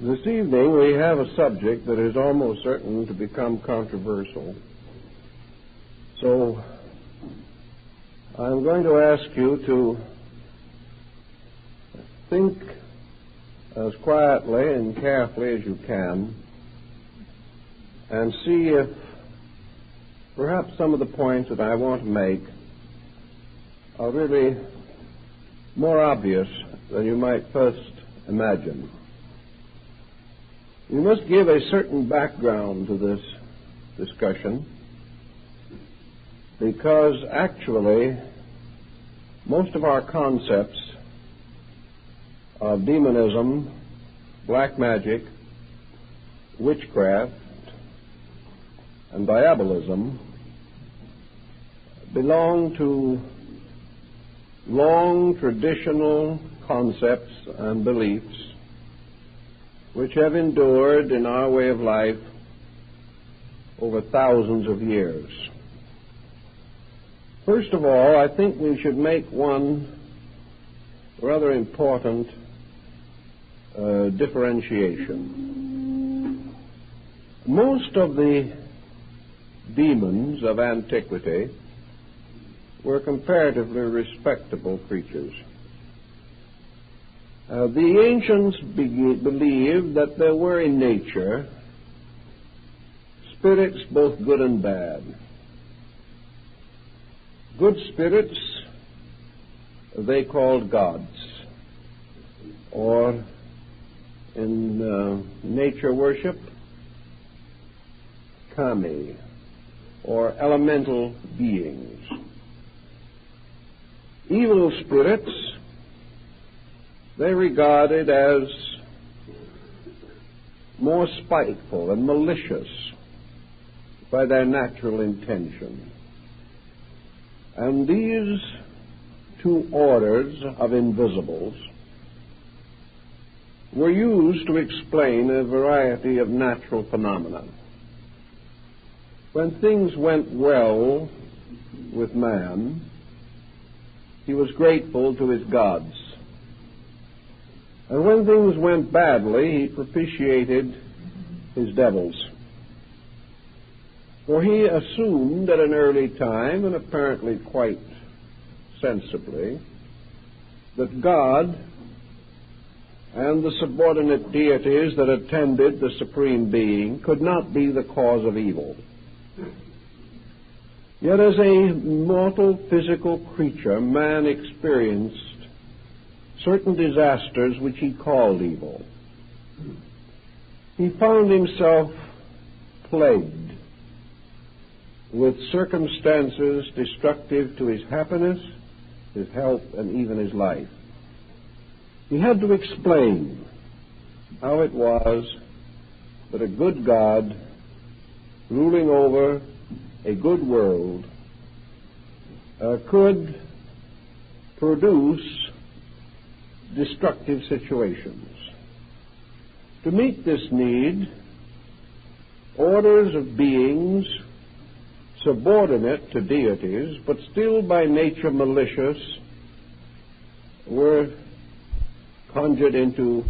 This evening we have a subject that is almost certain to become controversial. So I'm going to ask you to think as quietly and carefully as you can and see if perhaps some of the points that I want to make are really more obvious than you might first imagine. You must give a certain background to this discussion because actually most of our concepts of demonism, black magic, witchcraft, and diabolism belong to long traditional concepts and beliefs which have endured in our way of life over thousands of years. First of all, I think we should make one rather important differentiation. Most of the demons of antiquity were comparatively respectable creatures. The ancients believed that there were in nature spirits both good and bad. Good spirits they called gods, or in nature worship, kami, or elemental beings. Evil spirits they regarded as more spiteful and malicious by their natural intention. And these two orders of invisibles were used to explain a variety of natural phenomena. When things went well with man, he was grateful to his gods. And when things went badly, he propitiated his devils. For he assumed at an early time, and apparently quite sensibly, that God and the subordinate deities that attended the Supreme Being could not be the cause of evil. Yet as a mortal physical creature, man experienced certain disasters which he called evil. He found himself plagued with circumstances destructive to his happiness, his health, and even his life. He had to explain how it was that a good God ruling over a good world could produce destructive situations. To meet this need, orders of beings subordinate to deities, but still by nature malicious, were conjured into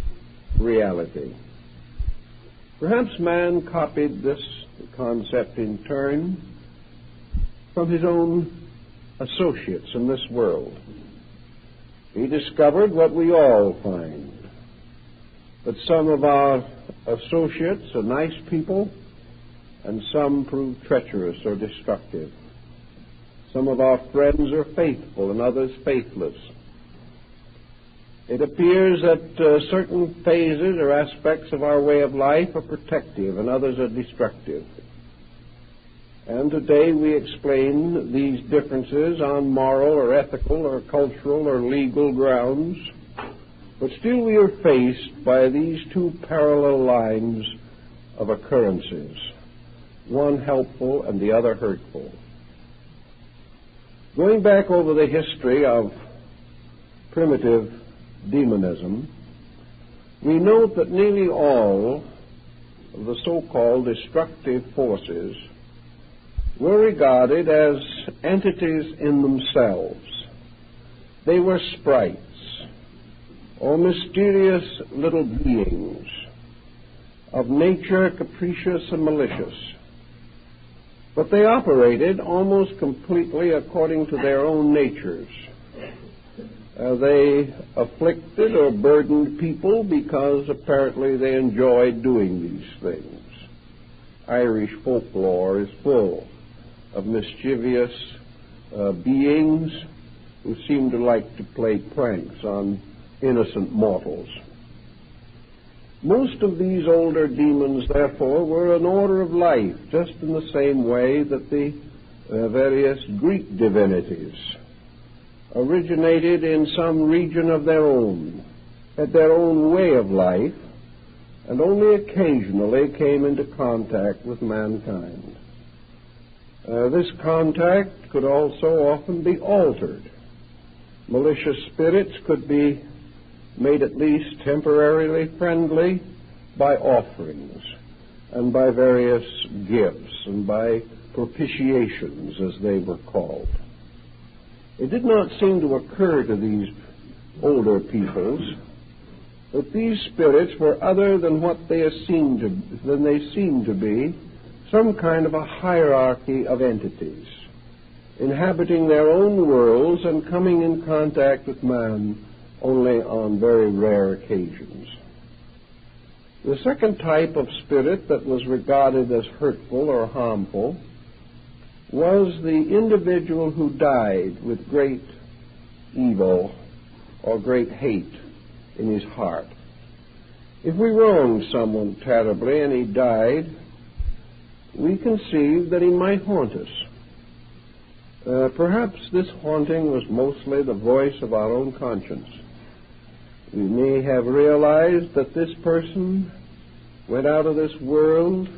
reality. Perhaps man copied this concept in turn from his own associates in this world. He discovered what we all find, that some of our associates are nice people and some prove treacherous or destructive. Some of our friends are faithful and others faithless. It appears that certain phases or aspects of our way of life are protective and others are destructive. And today we explain these differences on moral or ethical or cultural or legal grounds, but still we are faced by these two parallel lines of occurrences, one helpful and the other hurtful. Going back over the history of primitive demonism, we note that nearly all of the so-called destructive forces were regarded as entities in themselves. They were sprites or mysterious little beings of nature capricious and malicious. But they operated almost completely according to their own natures. They afflicted or burdened people because apparently they enjoyed doing these things. Irish folklore is full of mischievous beings who seem to like to play pranks on innocent mortals. Most of these older demons, therefore, were an order of life, just in the same way that the various Greek divinities originated in some region of their own, had their own way of life, and only occasionally came into contact with mankind. This contact could also often be altered. Malicious spirits could be made at least temporarily friendly by offerings and by various gifts and by propitiations, as they were called. It did not seem to occur to these older peoples that these spirits were other than what they seemed to be, some kind of a hierarchy of entities, inhabiting their own worlds and coming in contact with man only on very rare occasions. The second type of spirit that was regarded as hurtful or harmful was the individual who died with great evil or great hate in his heart. If we wronged someone terribly and he died, we conceived that he might haunt us. Perhaps this haunting was mostly the voice of our own conscience. We may have realized that this person went out of this world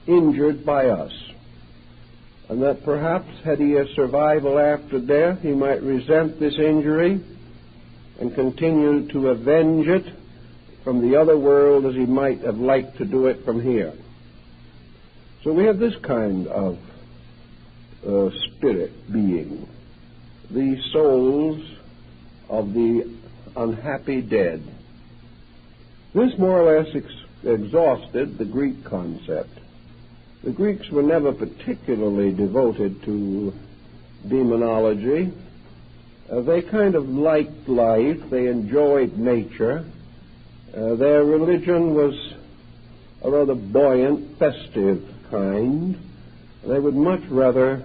injured by us, and that perhaps had he a survival after death, he might resent this injury and continue to avenge it from the other world as he might have liked to do it from here. So we have this kind of spirit being, the souls of the unhappy dead. This more or less exhausted the Greek concept. The Greeks were never particularly devoted to demonology. They kind of liked life. They enjoyed nature. Their religion was a rather buoyant, festive kind. They would much rather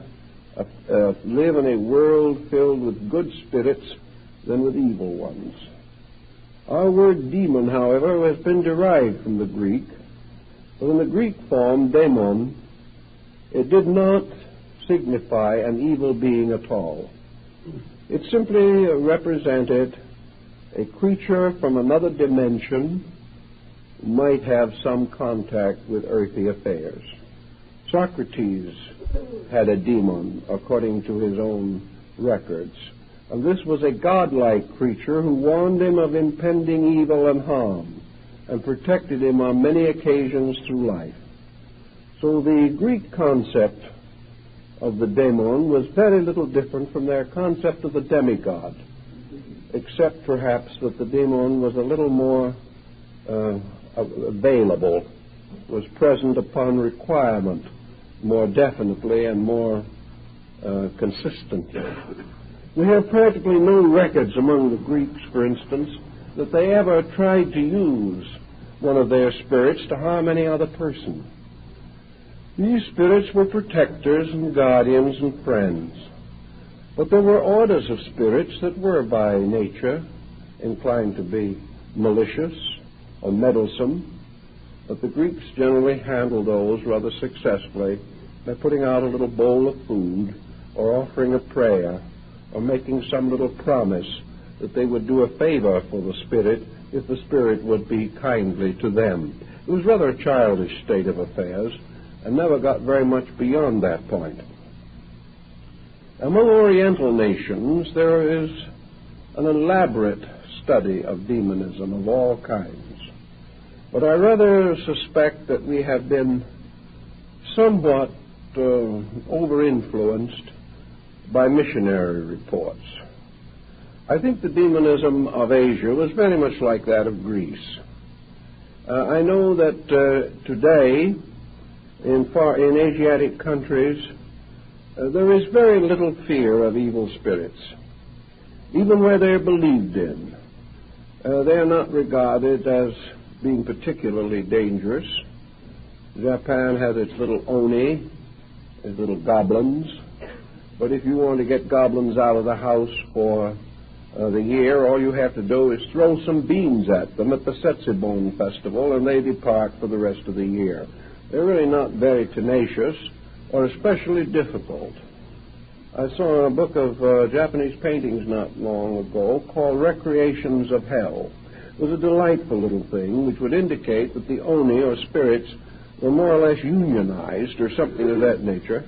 live in a world filled with good spirits than with evil ones. Our word demon, however, has been derived from the Greek. But in the Greek form, demon, it did not signify an evil being at all. It simply represented a creature from another dimension who might have some contact with earthly affairs. Socrates had a demon, according to his own records, and this was a godlike creature who warned him of impending evil and harm and protected him on many occasions through life. So the Greek concept of the demon was very little different from their concept of the demigod, except perhaps that the demon was a little more available, was present upon requirement more definitely and more consistently. We have practically no records among the Greeks, for instance, that they ever tried to use one of their spirits to harm any other person. These spirits were protectors and guardians and friends. But there were orders of spirits that were by nature inclined to be malicious or meddlesome, but the Greeks generally handled those rather successfully by putting out a little bowl of food or offering a prayer or making some little promise that they would do a favor for the spirit if the spirit would be kindly to them. It was rather a childish state of affairs and never got very much beyond that point. Among Oriental nations, there is an elaborate study of demonism of all kinds. But I rather suspect that we have been somewhat over-influenced by missionary reports. I think the demonism of Asia was very much like that of Greece. I know that today in Asiatic countries there is very little fear of evil spirits. Even where they're believed in, they are not regarded as being particularly dangerous. Japan has its little oni, its little goblins, but if you want to get goblins out of the house for the year, all you have to do is throw some beans at them at the Setsubon festival, and they depart for the rest of the year. They're really not very tenacious or especially difficult. I saw a book of Japanese paintings not long ago called Recreations of Hell. It was a delightful little thing which would indicate that the oni, or spirits, were more or less unionized or something of that nature,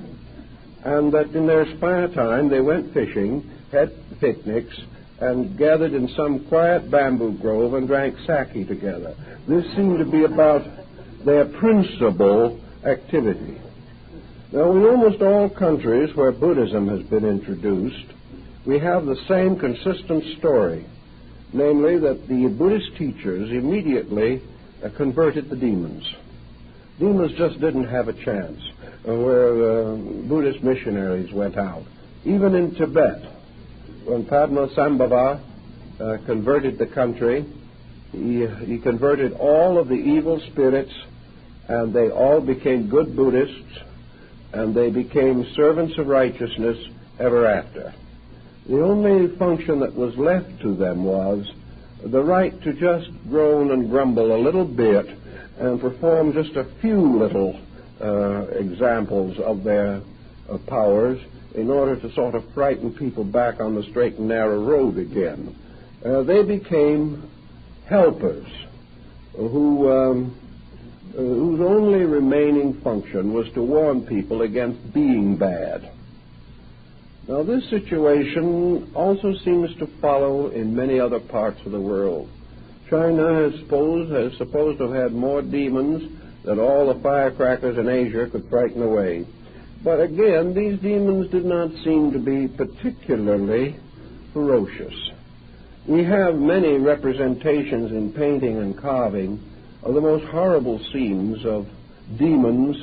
and that in their spare time they went fishing, had picnics, and gathered in some quiet bamboo grove and drank sake together. This seemed to be about their principal activity. Now, in almost all countries where Buddhism has been introduced, we have the same consistent story, namely that the Buddhist teachers immediately converted the demons. Demons just didn't have a chance where Buddhist missionaries went out. Even in Tibet, when Padmasambhava converted the country, he converted all of the evil spirits, and they all became good Buddhists, and they became servants of righteousness ever after. The only function that was left to them was the right to just groan and grumble a little bit and perform just a few little examples of their powers in order to sort of frighten people back on the straight and narrow road again. They became helpers whose only remaining function was to warn people against being bad. Now, this situation also seems to follow in many other parts of the world. China is supposed to have had more demons than all the firecrackers in Asia could frighten away. But again, these demons did not seem to be particularly ferocious. We have many representations in painting and carving of the most horrible scenes of demons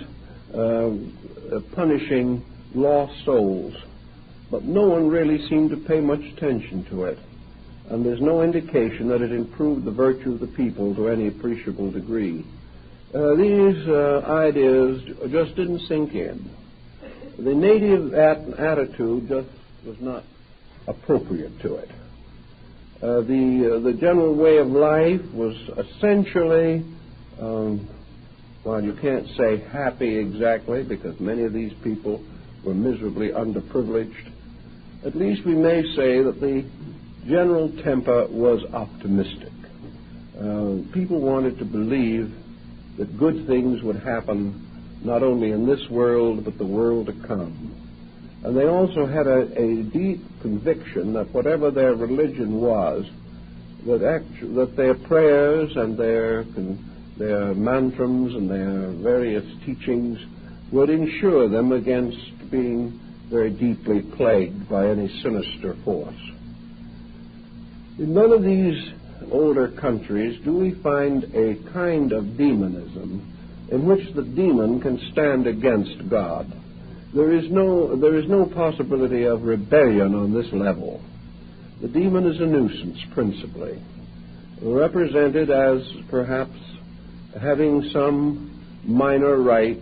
punishing lost souls. But no one really seemed to pay much attention to it. And there's no indication that it improved the virtue of the people to any appreciable degree. These ideas just didn't sink in. The native attitude just was not appropriate to it. The general way of life was essentially, well, you can't say happy exactly, because many of these people were miserably underprivileged. At least we may say that the general temper was optimistic. People wanted to believe that good things would happen not only in this world but the world to come. And they also had a deep conviction that whatever their religion was, that their prayers and their mantrams and their various teachings would ensure them against being very deeply plagued by any sinister force. In none of these older countries do we find a kind of demonism in which the demon can stand against God. There is no possibility of rebellion on this level. The demon is a nuisance, principally, represented as perhaps having some minor right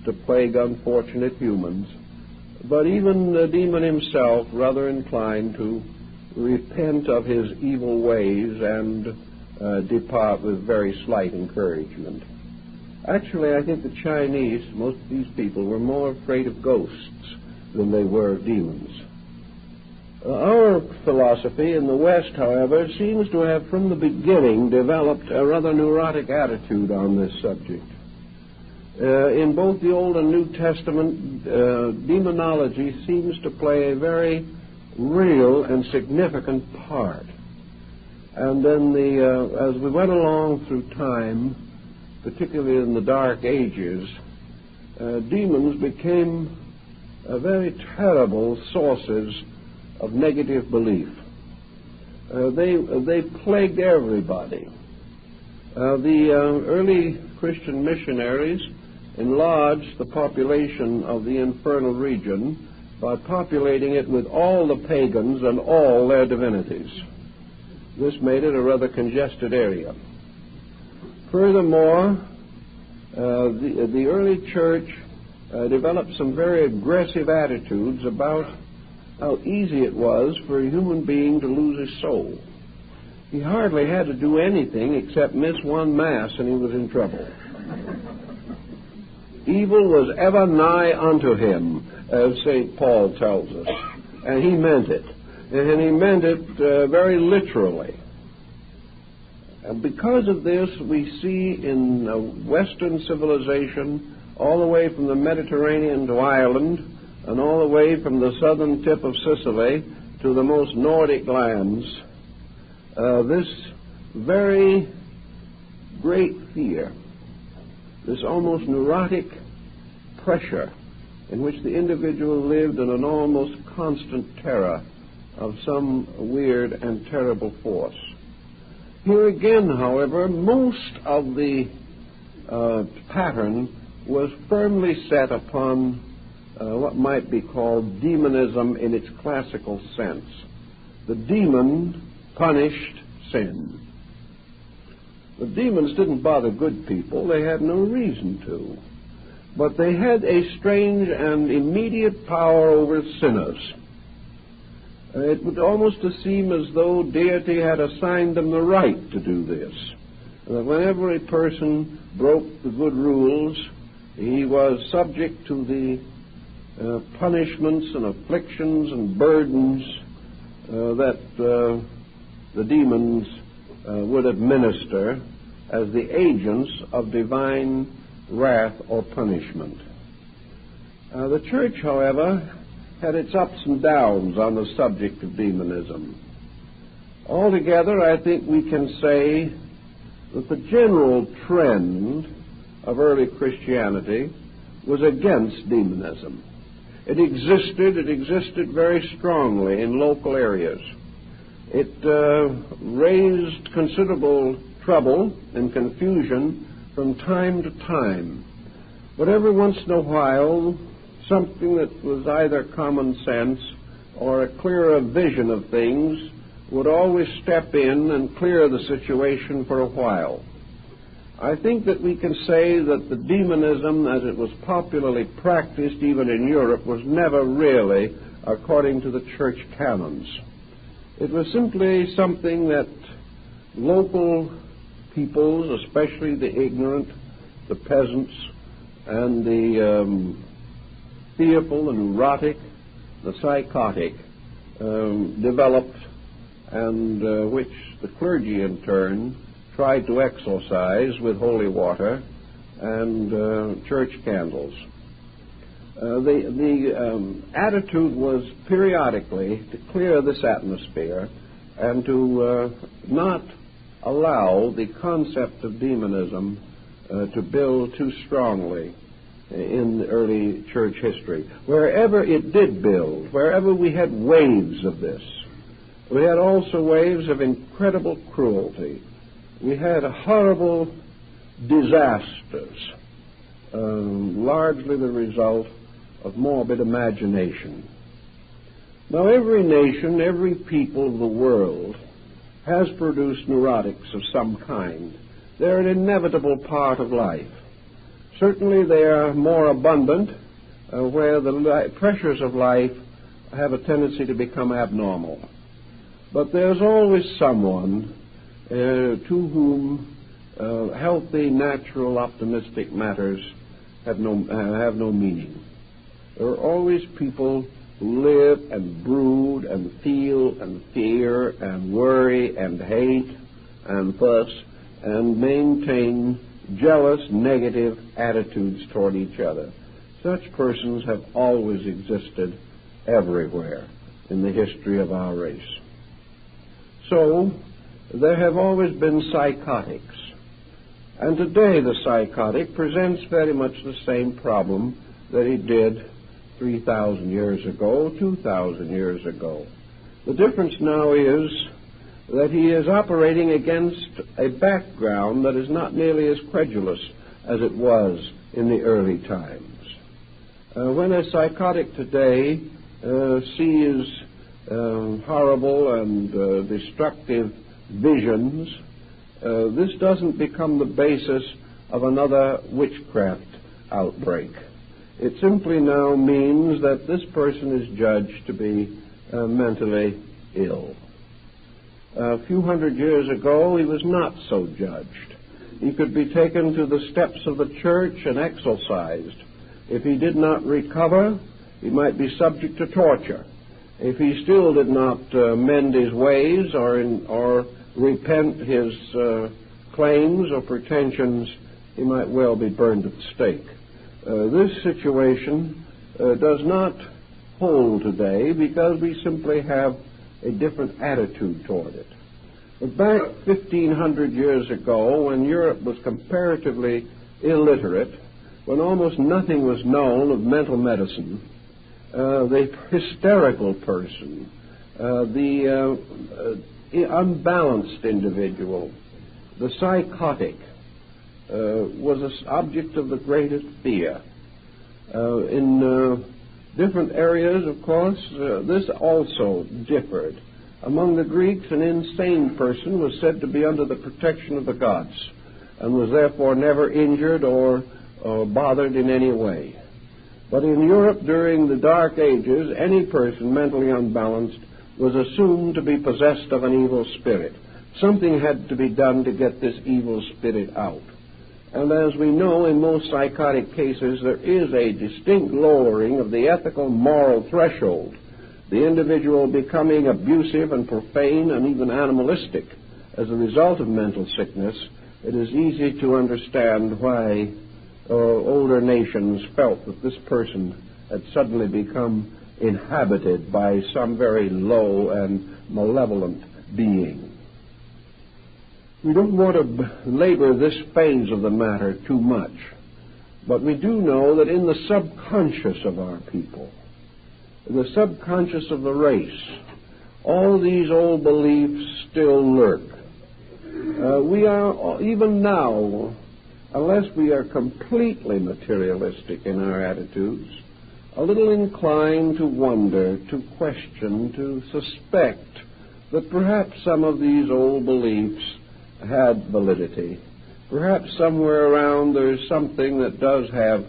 to plague unfortunate humans, but even the demon himself rather inclined to repent of his evil ways and depart with very slight encouragement. Actually, I think the Chinese, most of these people, were more afraid of ghosts than they were of demons. Our philosophy in the West, however, seems to have from the beginning developed a rather neurotic attitude on this subject. In both the Old and New Testament, demonology seems to play a very real and significant part. And then as we went along through time, particularly in the Dark Ages, demons became very terrible sources of negative belief. They plagued everybody. The early Christian missionaries enlarged the population of the infernal region by populating it with all the pagans and all their divinities. This made it a rather congested area. Furthermore, the early church developed some very aggressive attitudes about how easy it was for a human being to lose his soul. He hardly had to do anything except miss one Mass and he was in trouble. Evil was ever nigh unto him, as St. Paul tells us, and he meant it. And he meant it very literally. And because of this, we see in Western civilization, all the way from the Mediterranean to Ireland, and all the way from the southern tip of Sicily to the most Nordic lands, this very great fear, this almost neurotic pressure in which the individual lived in an almost constant terror of some weird and terrible force. Here again, however, most of the pattern was firmly set upon what might be called demonism in its classical sense. The demon punished sin. The demons didn't bother good people. They had no reason to. But they had a strange and immediate power over sinners. It would almost seem as though deity had assigned them the right to do this. And that whenever a person broke the good rules, he was subject to the punishments and afflictions and burdens that the demons would administer as the agents of divine wrath or punishment. The church, however, had its ups and downs on the subject of demonism. Altogether, I think we can say that the general trend of early Christianity was against demonism. It existed very strongly in local areas. It raised considerable trouble and confusion from time to time. But every once in a while, something that was either common sense or a clearer vision of things would always step in and clear the situation for a while. I think that we can say that the demonism, as it was popularly practiced even in Europe, was never really according to the church canons. It was simply something that local peoples, especially the ignorant, the peasants, and the fearful, the neurotic, the psychotic, developed, and which the clergy in turn tried to exorcise with holy water and church candles. The attitude was periodically to clear this atmosphere and to not allow the concept of demonism to build too strongly in the early church history. Wherever it did build, wherever we had waves of this, we had also waves of incredible cruelty. We had horrible disasters, largely the result of morbid imagination. Now, every nation, every people of the world has produced neurotics of some kind. They're an inevitable part of life. Certainly they are more abundant where the pressures of life have a tendency to become abnormal. But there's always someone to whom healthy, natural, optimistic matters have no meaning. There are always people who live and brood and feel and fear and worry and hate and fuss and maintain jealous, negative attitudes toward each other. Such persons have always existed everywhere in the history of our race. So, there have always been psychotics. And today the psychotic presents very much the same problem that he did 3,000 years ago, 2,000 years ago. The difference now is that he is operating against a background that is not nearly as credulous as it was in the early times. When a psychotic today sees horrible and destructive visions, this doesn't become the basis of another witchcraft outbreak. It simply now means that this person is judged to be mentally ill. A few hundred years ago, he was not so judged. He could be taken to the steps of the church and exorcised. If he did not recover, he might be subject to torture. If he still did not mend his ways or repent his claims or pretensions, he might well be burned at the stake. This situation does not hold today because we simply have a different attitude toward it. But back 1,500 years ago, when Europe was comparatively illiterate, when almost nothing was known of mental medicine, the hysterical person, the unbalanced individual, the psychotic, was an object of the greatest fear. In different areas, of course, this also differed. Among the Greeks, an insane person was said to be under the protection of the gods and was therefore never injured or bothered in any way. But in Europe during the Dark Ages, any person mentally unbalanced was assumed to be possessed of an evil spirit. Something had to be done to get this evil spirit out. And as we know, in most psychotic cases, there is a distinct lowering of the ethical moral threshold, the individual becoming abusive and profane and even animalistic as a result of mental sickness. It is easy to understand why older nations felt that this person had suddenly become inhabited by some very low and malevolent being. We don't want to labor this phase of the matter too much, but we do know that in the subconscious of our people, in the subconscious of the race, all these old beliefs still lurk. We are, even now, unless we are completely materialistic in our attitudes, a little inclined to wonder, to question, to suspect that perhaps some of these old beliefs had validity. Perhaps somewhere around there's something that does have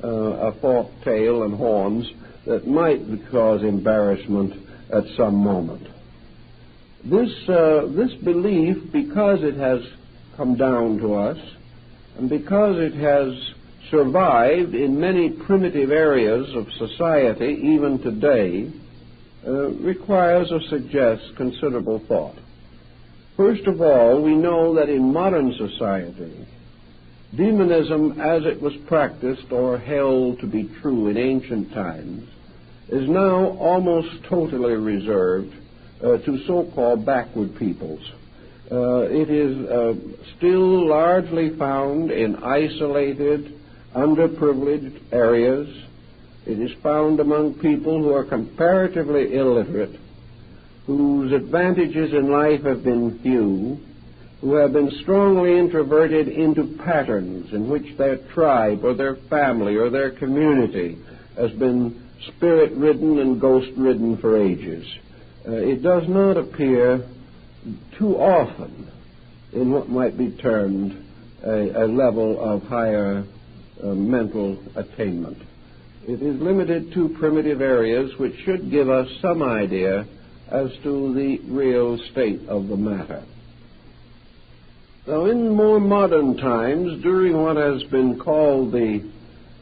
a forked tail and horns that might cause embarrassment at some moment. This belief, because it has come down to us, and because it has survived in many primitive areas of society, even today, requires or suggests considerable thought. First of all, we know that in modern society, demonism as it was practiced or held to be true in ancient times is now almost totally reserved to so-called backward peoples. It is still largely found in isolated, underprivileged areas. It is found among people who are comparatively illiterate, whose advantages in life have been few, who have been strongly introverted into patterns in which their tribe or their family or their community has been spirit-ridden and ghost-ridden for ages. It does not appear too often in what might be termed a level of higher mental attainment. It is limited to primitive areas which should give us some idea as to the real state of the matter. Now, in more modern times, during what has been called the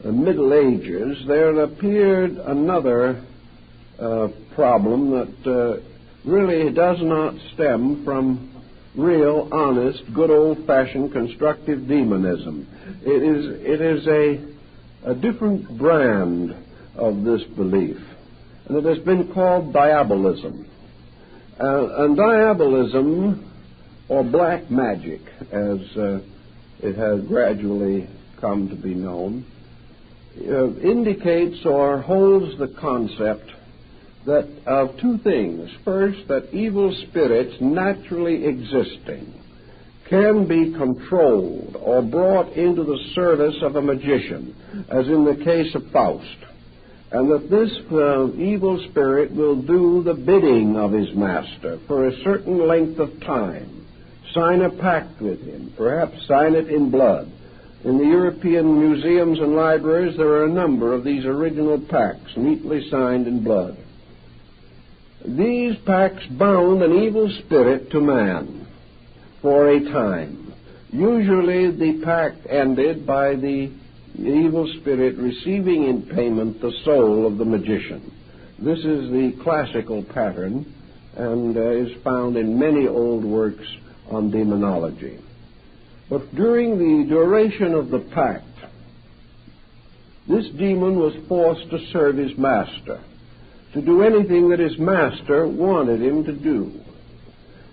Middle Ages, there appeared another problem that really does not stem from real, honest, good old-fashioned constructive demonism. It is a different brand of this belief, and it has been called diabolism. And diabolism, or black magic, as it has gradually come to be known, indicates or holds the concept that of two things. First, that evil spirits naturally existing can be controlled or brought into the service of a magician, as in the case of Faust, and that this evil spirit will do the bidding of his master for a certain length of time, sign a pact with him, perhaps sign it in blood. In the European museums and libraries there are a number of these original pacts neatly signed in blood. These pacts bound an evil spirit to man for a time. Usually the pact ended by the evil spirit receiving in payment the soul of the magician. This is the classical pattern and is found in many old works on demonology. But during the duration of the pact, this demon was forced to serve his master, to do anything that his master wanted him to do.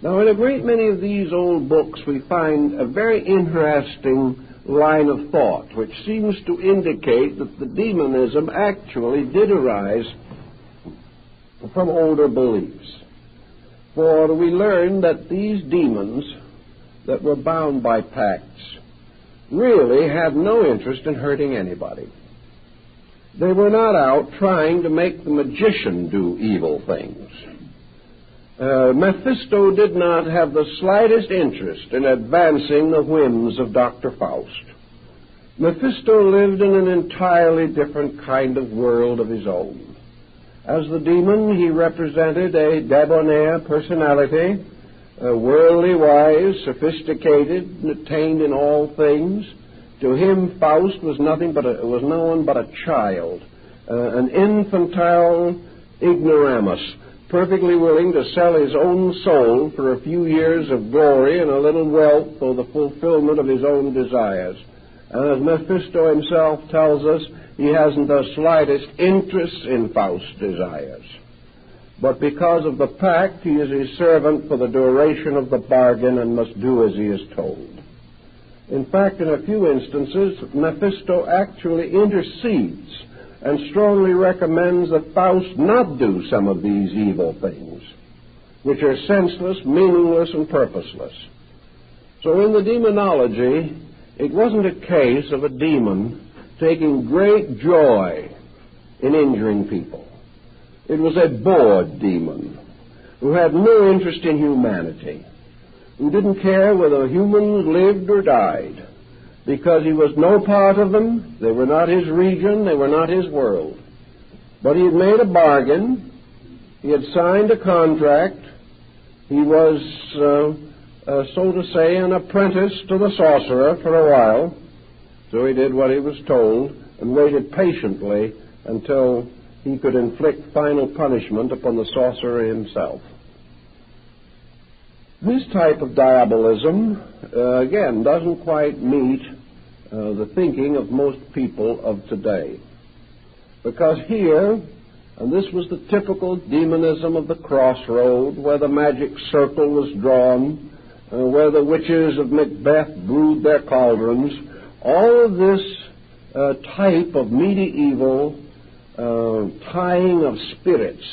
Now, in a great many of these old books, we find a very interesting line of thought, which seems to indicate that the demonism actually did arise from older beliefs. For we learn that these demons that were bound by pacts really had no interest in hurting anybody. They were not out trying to make the magician do evil things. Mephisto did not have the slightest interest in advancing the whims of Dr. Faust. Mephisto lived in an entirely different kind of world of his own. As the demon, he represented a debonair personality, worldly wise, sophisticated, and attained in all things. To him, Faust was no one but a child, an infantile ignoramus, perfectly willing to sell his own soul for a few years of glory and a little wealth or the fulfillment of his own desires. And as Mephisto himself tells us, he hasn't the slightest interest in Faust's desires. But because of the pact, he is his servant for the duration of the bargain and must do as he is told. In fact, in a few instances, Mephisto actually intercedes and strongly recommends that Faust not do some of these evil things, which are senseless, meaningless, and purposeless. So in the demonology, it wasn't a case of a demon taking great joy in injuring people. It was a bored demon who had no interest in humanity, who didn't care whether humans lived or died, because he was no part of them. They were not his region, they were not his world. But he had made a bargain, he had signed a contract, he was, so to say, an apprentice to the sorcerer for a while, so he did what he was told and waited patiently until he could inflict final punishment upon the sorcerer himself. This type of diabolism, again, doesn't quite meet the thinking of most people of today. Because here, and this was the typical demonism of the crossroad, where the magic circle was drawn, where the witches of Macbeth brewed their cauldrons, all of this type of medieval tying of spirits,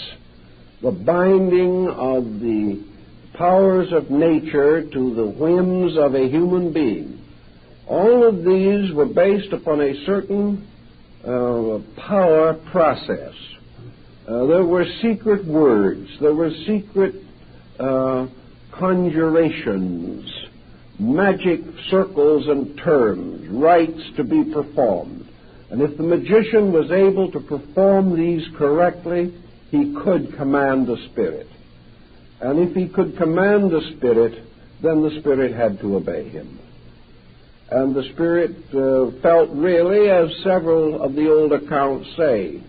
the binding of the powers of nature to the whims of a human being. All of these were based upon a certain power process. There were secret words, there were secret conjurations, magic circles and terms, rites to be performed. And if the magician was able to perform these correctly, he could command the spirit. And if he could command the spirit, then the spirit had to obey him. And the spirit felt really, as several of the old accounts say.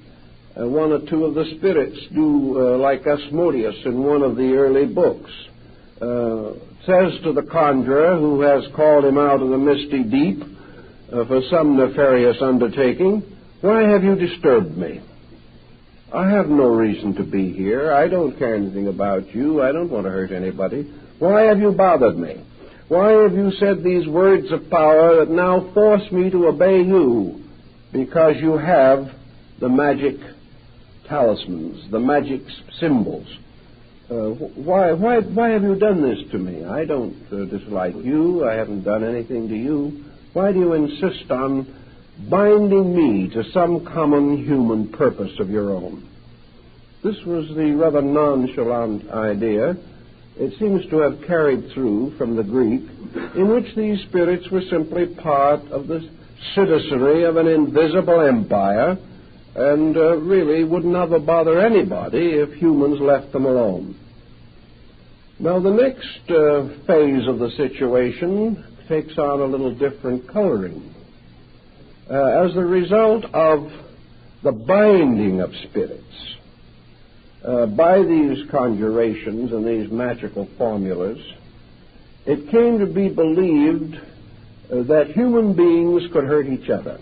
One or two of the spirits do, like Asmodeus in one of the early books, says to the conjurer who has called him out of the misty deep for some nefarious undertaking, "Why have you disturbed me? I have no reason to be here. I don't care anything about you. I don't want to hurt anybody. Why have you bothered me? Why have you said these words of power that now force me to obey you? Because you have the magic talismans, the magic symbols. Why have you done this to me? I don't dislike you. I haven't done anything to you. Why do you insist on binding me to some common human purpose of your own? This was the rather nonchalant idea. It seems to have carried through from the Greek, in which these spirits were simply part of the citizenry of an invisible empire, and really would never bother anybody if humans left them alone. Now, the next phase of the situation takes on a little different coloring. As a result of the binding of spirits by these conjurations and these magical formulas, it came to be believed that human beings could hurt each other.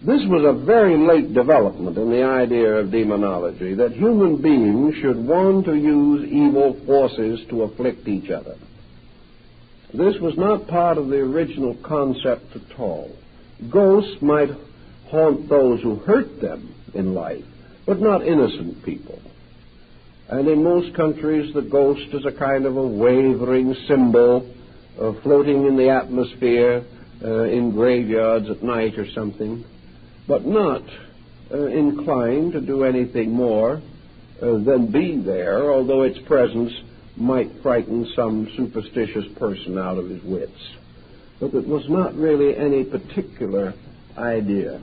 This was a very late development in the idea of demonology, that human beings should want to use evil forces to afflict each other. This was not part of the original concept at all. Ghosts might haunt those who hurt them in life, but not innocent people. And in most countries, the ghost is a kind of a wavering symbol floating in the atmosphere in graveyards at night or something, but not inclined to do anything more than be there, although its presence might frighten some superstitious person out of his wits. But it was not really any particular idea.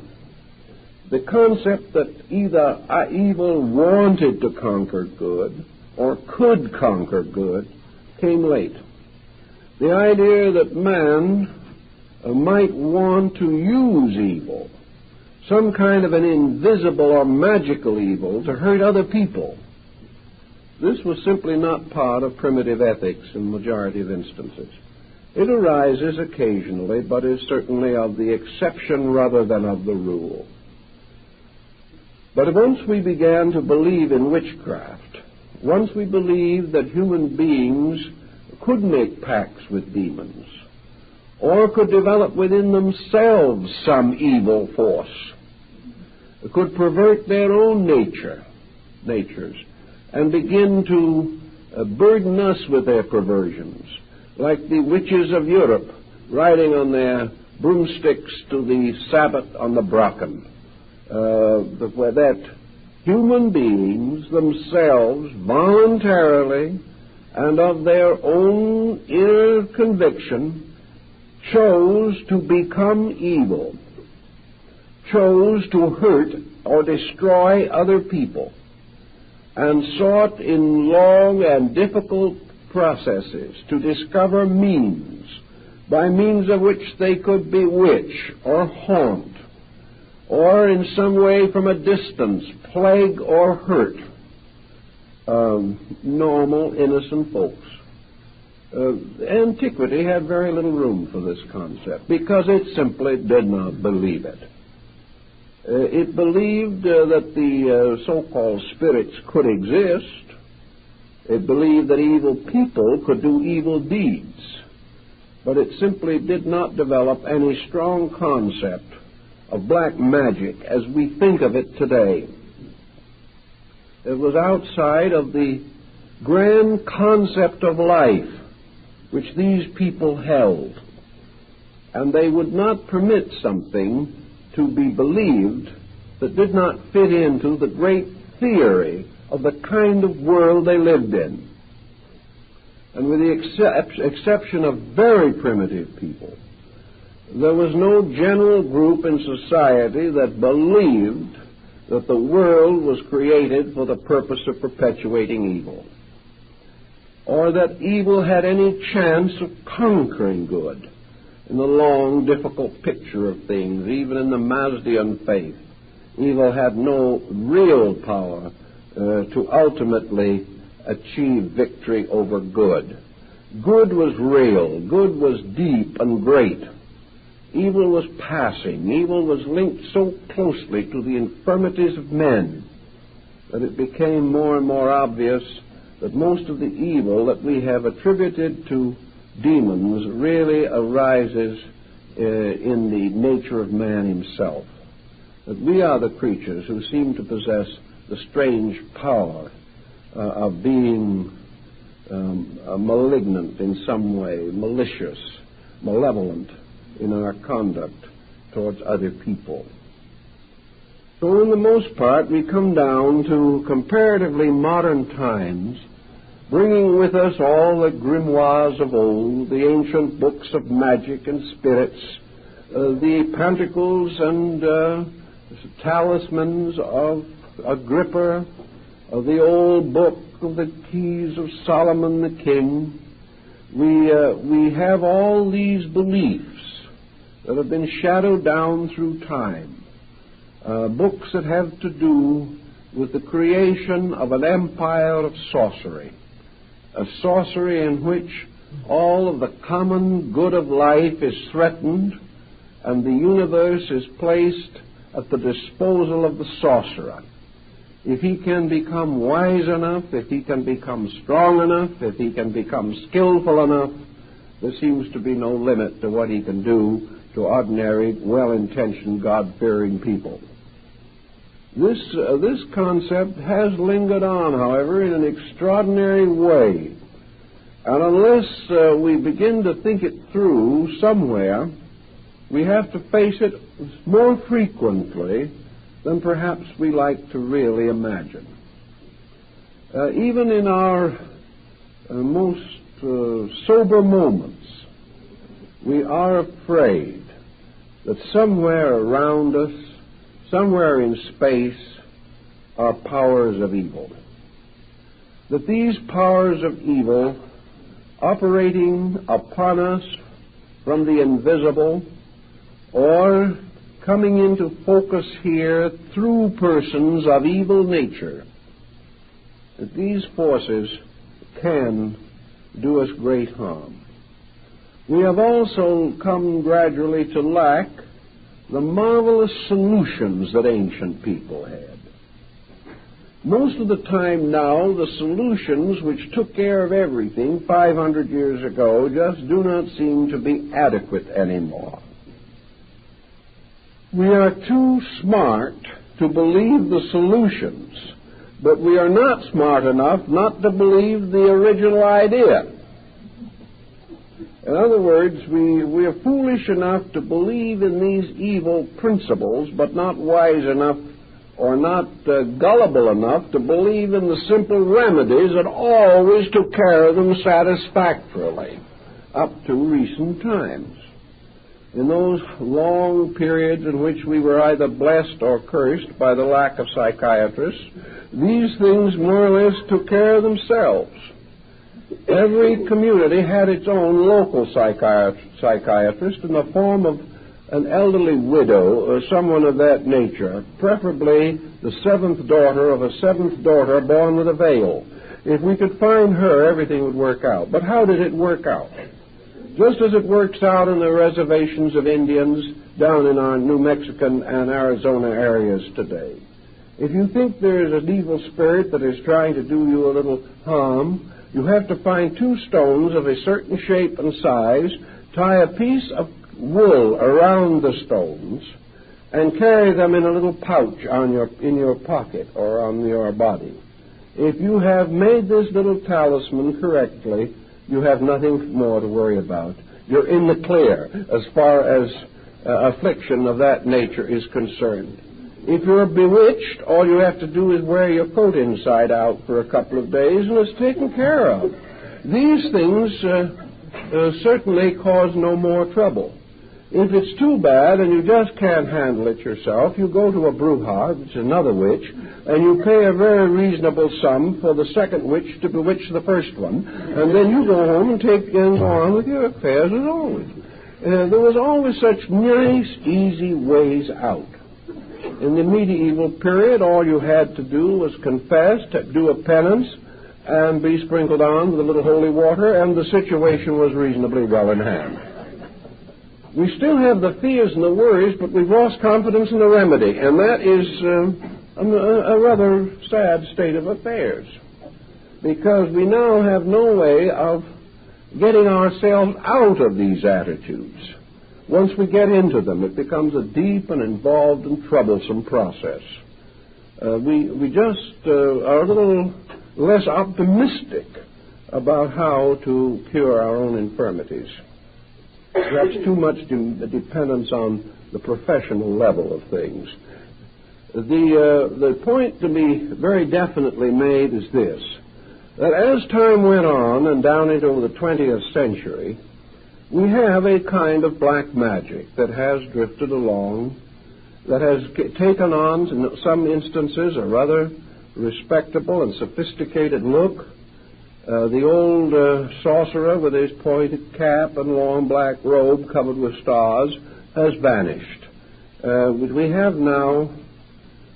The concept that either evil wanted to conquer good or could conquer good came late. The idea that man might want to use evil, some kind of an invisible or magical evil, to hurt other people. This was simply not part of primitive ethics in the majority of instances. It arises occasionally, but is certainly of the exception rather than of the rule. But once we began to believe in witchcraft, once we believed that human beings could make pacts with demons, or could develop within themselves some evil force, could pervert their own natures, and begin to burden us with their perversions, like the witches of Europe riding on their broomsticks to the Sabbath on the Brocken, where that human beings themselves voluntarily and of their own inner conviction chose to become evil, chose to hurt or destroy other people, and sought in long and difficult processes to discover means by means of which they could bewitch or haunt, or in some way from a distance plague or hurt normal, innocent folks. Antiquity had very little room for this concept because it simply did not believe it. It believed that the so-called spirits could exist. It believed that evil people could do evil deeds. But it simply did not develop any strong concept of black magic as we think of it today. It was outside of the grand concept of life which these people held. And they would not permit something to be believed that did not fit into the great theory of the kind of world they lived in. And with the exception of very primitive people, there was no general group in society that believed that the world was created for the purpose of perpetuating evil, or that evil had any chance of conquering good. In the long, difficult picture of things, even in the Mazdian faith, evil had no real power to ultimately achieve victory over good. Good was real. Good was deep and great. Evil was passing. Evil was linked so closely to the infirmities of men that it became more and more obvious that most of the evil that we have attributed to demons really arises in the nature of man himself. That we are the creatures who seem to possess the strange power of being malignant in some way, malicious, malevolent in our conduct towards other people. So in the most part, we come down to comparatively modern times, bringing with us all the grimoires of old, the ancient books of magic and spirits, the panticles and talismans of Agrippa, of the old book of the keys of Solomon the king. We have all these beliefs that have been shadowed down through time. Books that have to do with the creation of an empire of sorcery, a sorcery in which all of the common good of life is threatened and the universe is placed at the disposal of the sorcerer. If he can become wise enough, if he can become strong enough, if he can become skillful enough, there seems to be no limit to what he can do to ordinary, well-intentioned, God-fearing people. This concept has lingered on, however, in an extraordinary way. And unless we begin to think it through somewhere, we have to face it more frequently than perhaps we like to really imagine. Even in our most sober moments, we are afraid that somewhere around us, somewhere in space, are powers of evil. That these powers of evil, operating upon us from the invisible, or coming into focus here through persons of evil nature, that these forces can do us great harm. We have also come gradually to lack the marvelous solutions that ancient people had. Most of the time now, the solutions which took care of everything 500 years ago just do not seem to be adequate anymore. We are too smart to believe the solutions, but we are not smart enough not to believe the original idea. In other words, we are foolish enough to believe in these evil principles, but not wise enough or not gullible enough to believe in the simple remedies that always took care of them satisfactorily up to recent times. In those long periods in which we were either blessed or cursed by the lack of psychiatrists, these things more or less took care of themselves. Every community had its own local psychiatrist in the form of an elderly widow or someone of that nature, preferably the seventh daughter of a seventh daughter born with a veil. If we could find her, everything would work out. But how did it work out? Just as it works out in the reservations of Indians down in our New Mexican and Arizona areas today. If you think there is an evil spirit that is trying to do you a little harm, you have to find two stones of a certain shape and size, tie a piece of wool around the stones, and carry them in a little pouch in your pocket or on your body. If you have made this little talisman correctly, you have nothing more to worry about. You're in the clear as far as affliction of that nature is concerned. If you're bewitched, all you have to do is wear your coat inside out for a couple of days and it's taken care of. These things certainly cause no more trouble. If it's too bad and you just can't handle it yourself, you go to a bruja, which is another witch, and you pay a very reasonable sum for the second witch to bewitch the first one, and then you go home and go on with your affairs as always. There was always such nice, easy ways out. In the medieval period, all you had to do was confess, do a penance, and be sprinkled on with a little holy water, and the situation was reasonably well in hand. We still have the fears and the worries, but we've lost confidence in the remedy, and that is a rather sad state of affairs, because we now have no way of getting ourselves out of these attitudes. Once we get into them, it becomes a deep and involved and troublesome process. we just are a little less optimistic about how to cure our own infirmities. Perhaps too much dependence on the professional level of things. The point to be very definitely made is this, that as time went on and down into the 20th century, we have a kind of black magic that has drifted along, that has taken on, in some instances, a rather respectable and sophisticated look. The old sorcerer with his pointed cap and long black robe covered with stars has vanished. We have now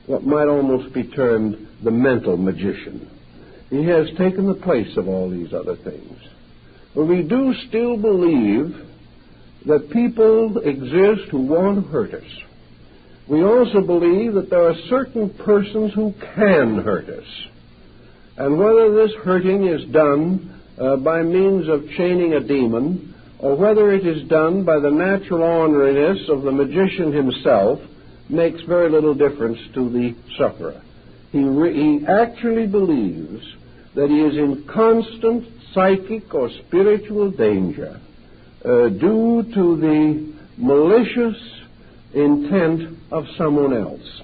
what might almost be termed the mental magician. He has taken the place of all these other things. But we do still believe that people exist who want to hurt us. We also believe that there are certain persons who can hurt us. And whether this hurting is done by means of chaining a demon, or whether it is done by the natural orneriness of the magician himself, makes very little difference to the sufferer. He actually believes that he is in constant psychic or spiritual danger due to the malicious intent of someone else.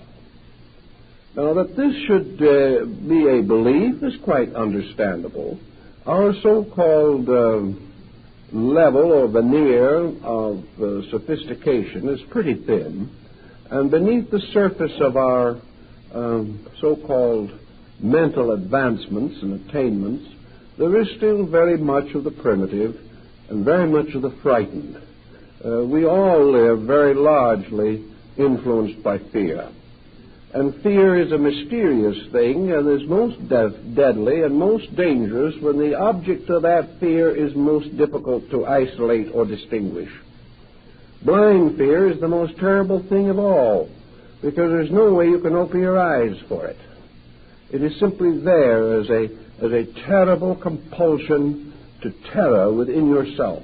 Now, that this should be a belief is quite understandable. Our so-called level or veneer of sophistication is pretty thin, and beneath the surface of our so-called mental advancements and attainments, there is still very much of the primitive and very much of the frightened. We all live very largely influenced by fear. And fear is a mysterious thing and is most deadly and most dangerous when the object of that fear is most difficult to isolate or distinguish. Blind fear is the most terrible thing of all, because there's no way you can open your eyes for it. It is simply there as a terrible compulsion to terror within yourself.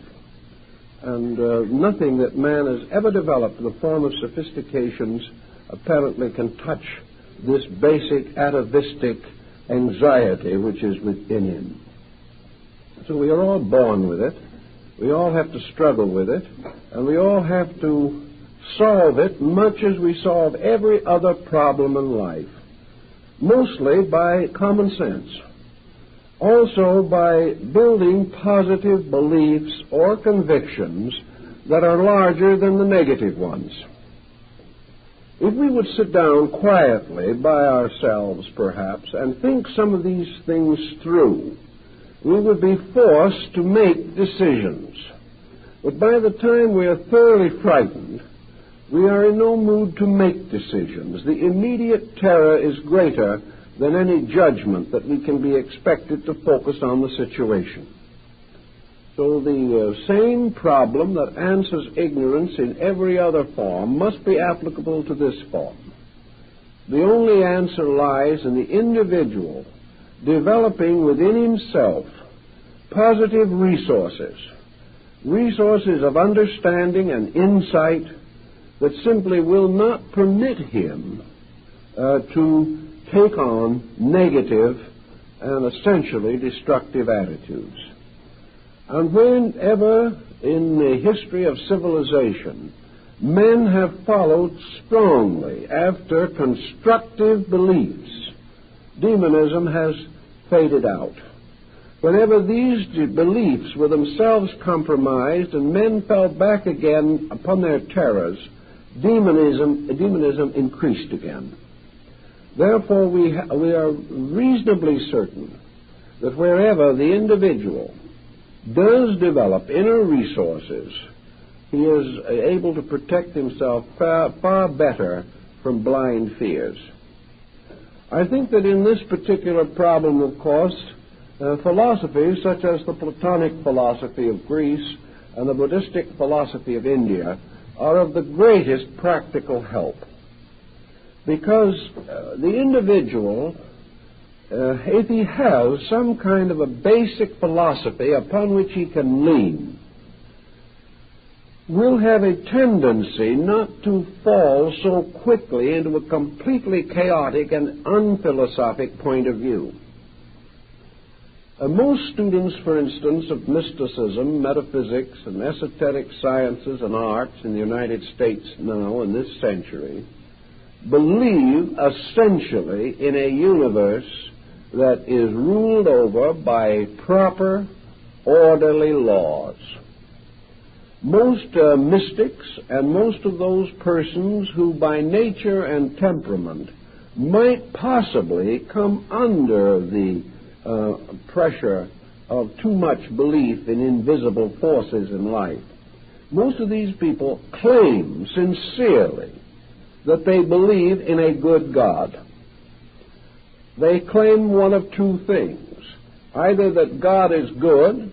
And nothing that man has ever developed in the form of sophistications apparently can touch this basic atavistic anxiety which is within him. So we are all born with it. We all have to struggle with it, and we all have to solve it much as we solve every other problem in life, mostly by common sense, also by building positive beliefs or convictions that are larger than the negative ones. If we would sit down quietly by ourselves, perhaps, and think some of these things through, we would be forced to make decisions. But by the time we are thoroughly frightened, we are in no mood to make decisions. The immediate terror is greater than any judgment that we can be expected to focus on the situation. So the same problem that answers ignorance in every other form must be applicable to this form. The only answer lies in the individual developing within himself positive resources of understanding and insight that simply will not permit him to take on negative and essentially destructive attitudes. And whenever in the history of civilization men have followed strongly after constructive beliefs, demonism has faded out. Whenever these beliefs were themselves compromised and men fell back again upon their terrors, demonism increased again. Therefore, we are reasonably certain that wherever the individual does develop inner resources, he is able to protect himself far better from blind fears. I think that in this particular problem, of course, philosophies such as the Platonic philosophy of Greece and the Buddhistic philosophy of India are of the greatest practical help, because the individual, if he has some kind of a basic philosophy upon which he can lean, will have a tendency not to fall so quickly into a completely chaotic and unphilosophic point of view. Most students, for instance, of mysticism, metaphysics, and esoteric sciences and arts in the United States now in this century believe essentially in a universe that is ruled over by proper, orderly laws. Most mystics and most of those persons who by nature and temperament might possibly come under the pressure of too much belief in invisible forces in life, most of these people claim sincerely that they believe in a good God. They claim one of two things: either that God is good,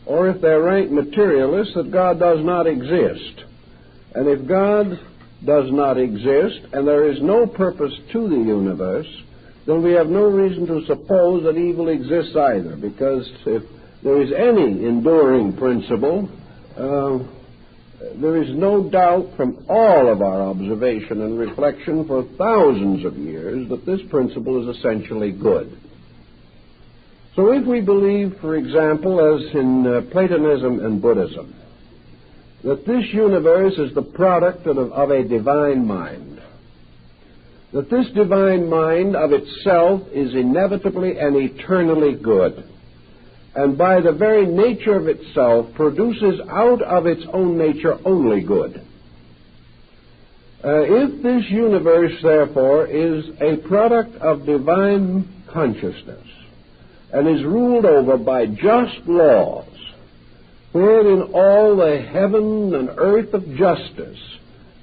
or if they're rank materialists, that God does not exist. And if God does not exist, and there is no purpose to the universe, then we have no reason to suppose that evil exists either, because if there is any enduring principle, there is no doubt from all of our observation and reflection for thousands of years that this principle is essentially good. So if we believe, for example, as in Platonism and Buddhism, that this universe is the product of a divine mind, that this divine mind of itself is inevitably and eternally good, and by the very nature of itself produces out of its own nature only good. If this universe, therefore, is a product of divine consciousness and is ruled over by just laws, wherein all the heaven and earth of justice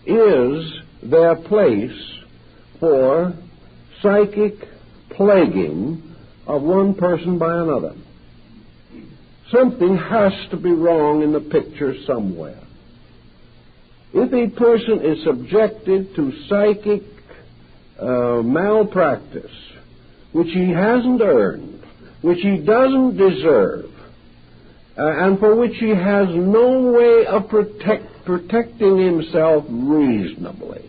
is their place for psychic plaguing of one person by another, something has to be wrong in the picture somewhere. If a person is subjected to psychic malpractice, which he hasn't earned, which he doesn't deserve, and for which he has no way of protecting himself reasonably,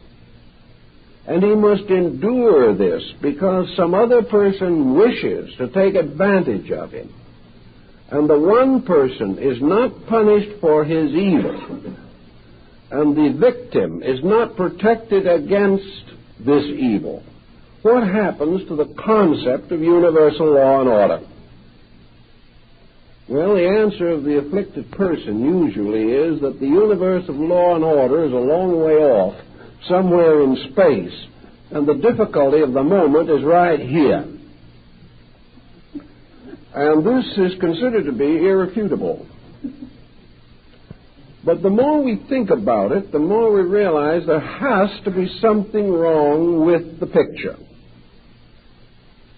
and he must endure this because some other person wishes to take advantage of him, and the one person is not punished for his evil, and the victim is not protected against this evil, what happens to the concept of universal law and order? Well, the answer of the afflicted person usually is that the universe of law and order is a long way off, somewhere in space, and the difficulty of the moment is right here. And this is considered to be irrefutable. But the more we think about it, the more we realize there has to be something wrong with the picture.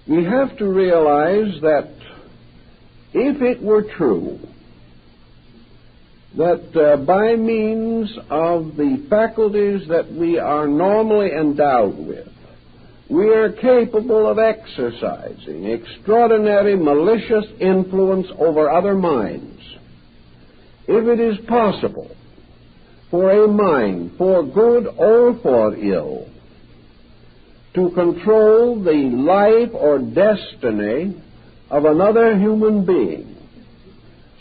We have to realize that if it were true that by means of the faculties that we are normally endowed with, we are capable of exercising extraordinary malicious influence over other minds, if it is possible for a mind, for good or for ill, to control the life or destiny of another human being,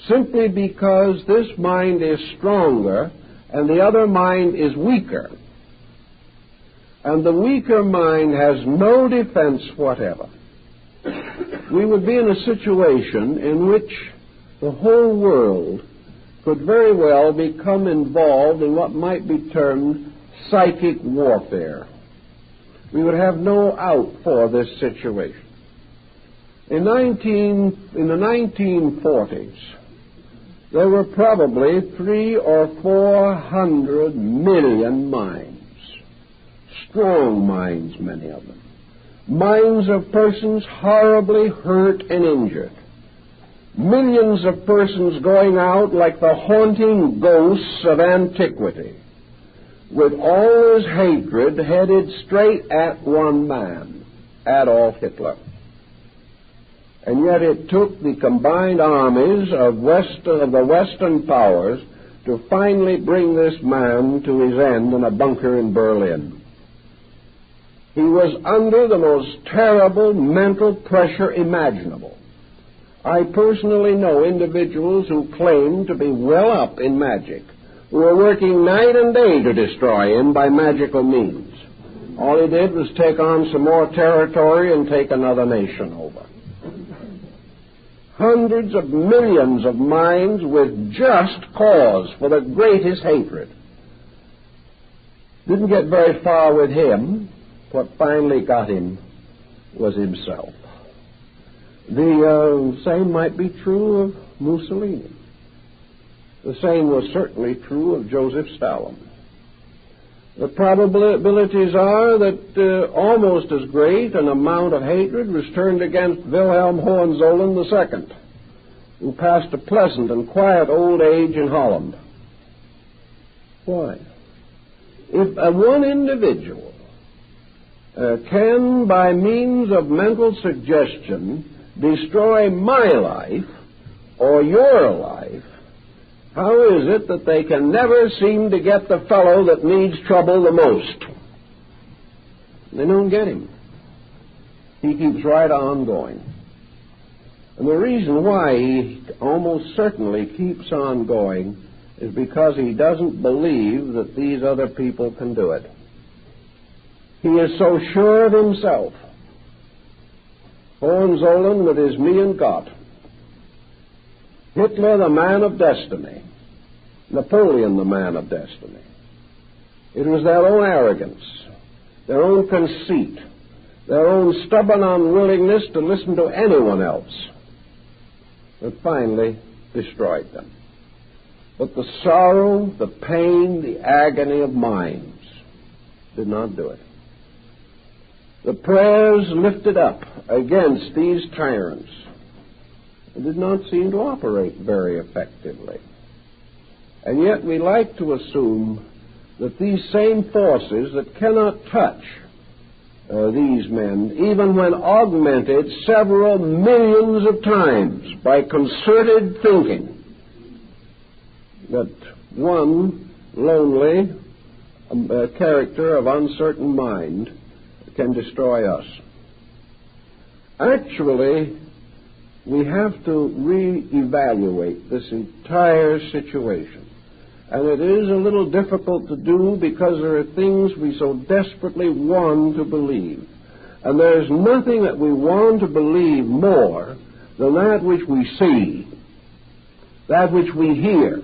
simply because this mind is stronger and the other mind is weaker, and the weaker mind has no defense whatever, we would be in a situation in which the whole world could very well become involved in what might be termed psychic warfare. We would have no out for this situation. In the 1940s, there were probably 300 or 400 million minds, strong minds, many of them, minds of persons horribly hurt and injured, millions of persons going out like the haunting ghosts of antiquity, with all his hatred headed straight at one man, Adolf Hitler. And yet it took the combined armies of the Western powers to finally bring this man to his end in a bunker in Berlin. He was under the most terrible mental pressure imaginable. I personally know individuals who claim to be well up in magic, who were working night and day to destroy him by magical means. All he did was take on some more territory and take another nation over. Hundreds of millions of minds with just cause for the greatest hatred. Didn't get very far with him. What finally got him was himself. The same might be true of Mussolini. The same was certainly true of Joseph Stalin. The probabilities are that almost as great an amount of hatred was turned against Wilhelm Hohenzollern II, who passed a pleasant and quiet old age in Holland. Why? If one individual can, by means of mental suggestion, destroy my life or your life, how is it that they can never seem to get the fellow that needs trouble the most? They don't get him. He keeps right on going. And the reason why he almost certainly keeps on going is because he doesn't believe that these other people can do it. He is so sure of himself. Hohenzollern with his me and Gott. Hitler, the man of destiny. Napoleon, the man of destiny. It was their own arrogance, their own conceit, their own stubborn unwillingness to listen to anyone else that finally destroyed them. But the sorrow, the pain, the agony of minds did not do it. The prayers lifted up against these tyrants did not seem to operate very effectively. And yet we like to assume that these same forces that cannot touch these men, even when augmented several millions of times by concerted thinking, that one lonely character of uncertain mind can destroy us. Actually, we have to re-evaluate this entire situation. And it is a little difficult to do because there are things we so desperately want to believe. And there is nothing that we want to believe more than that which we see, that which we hear,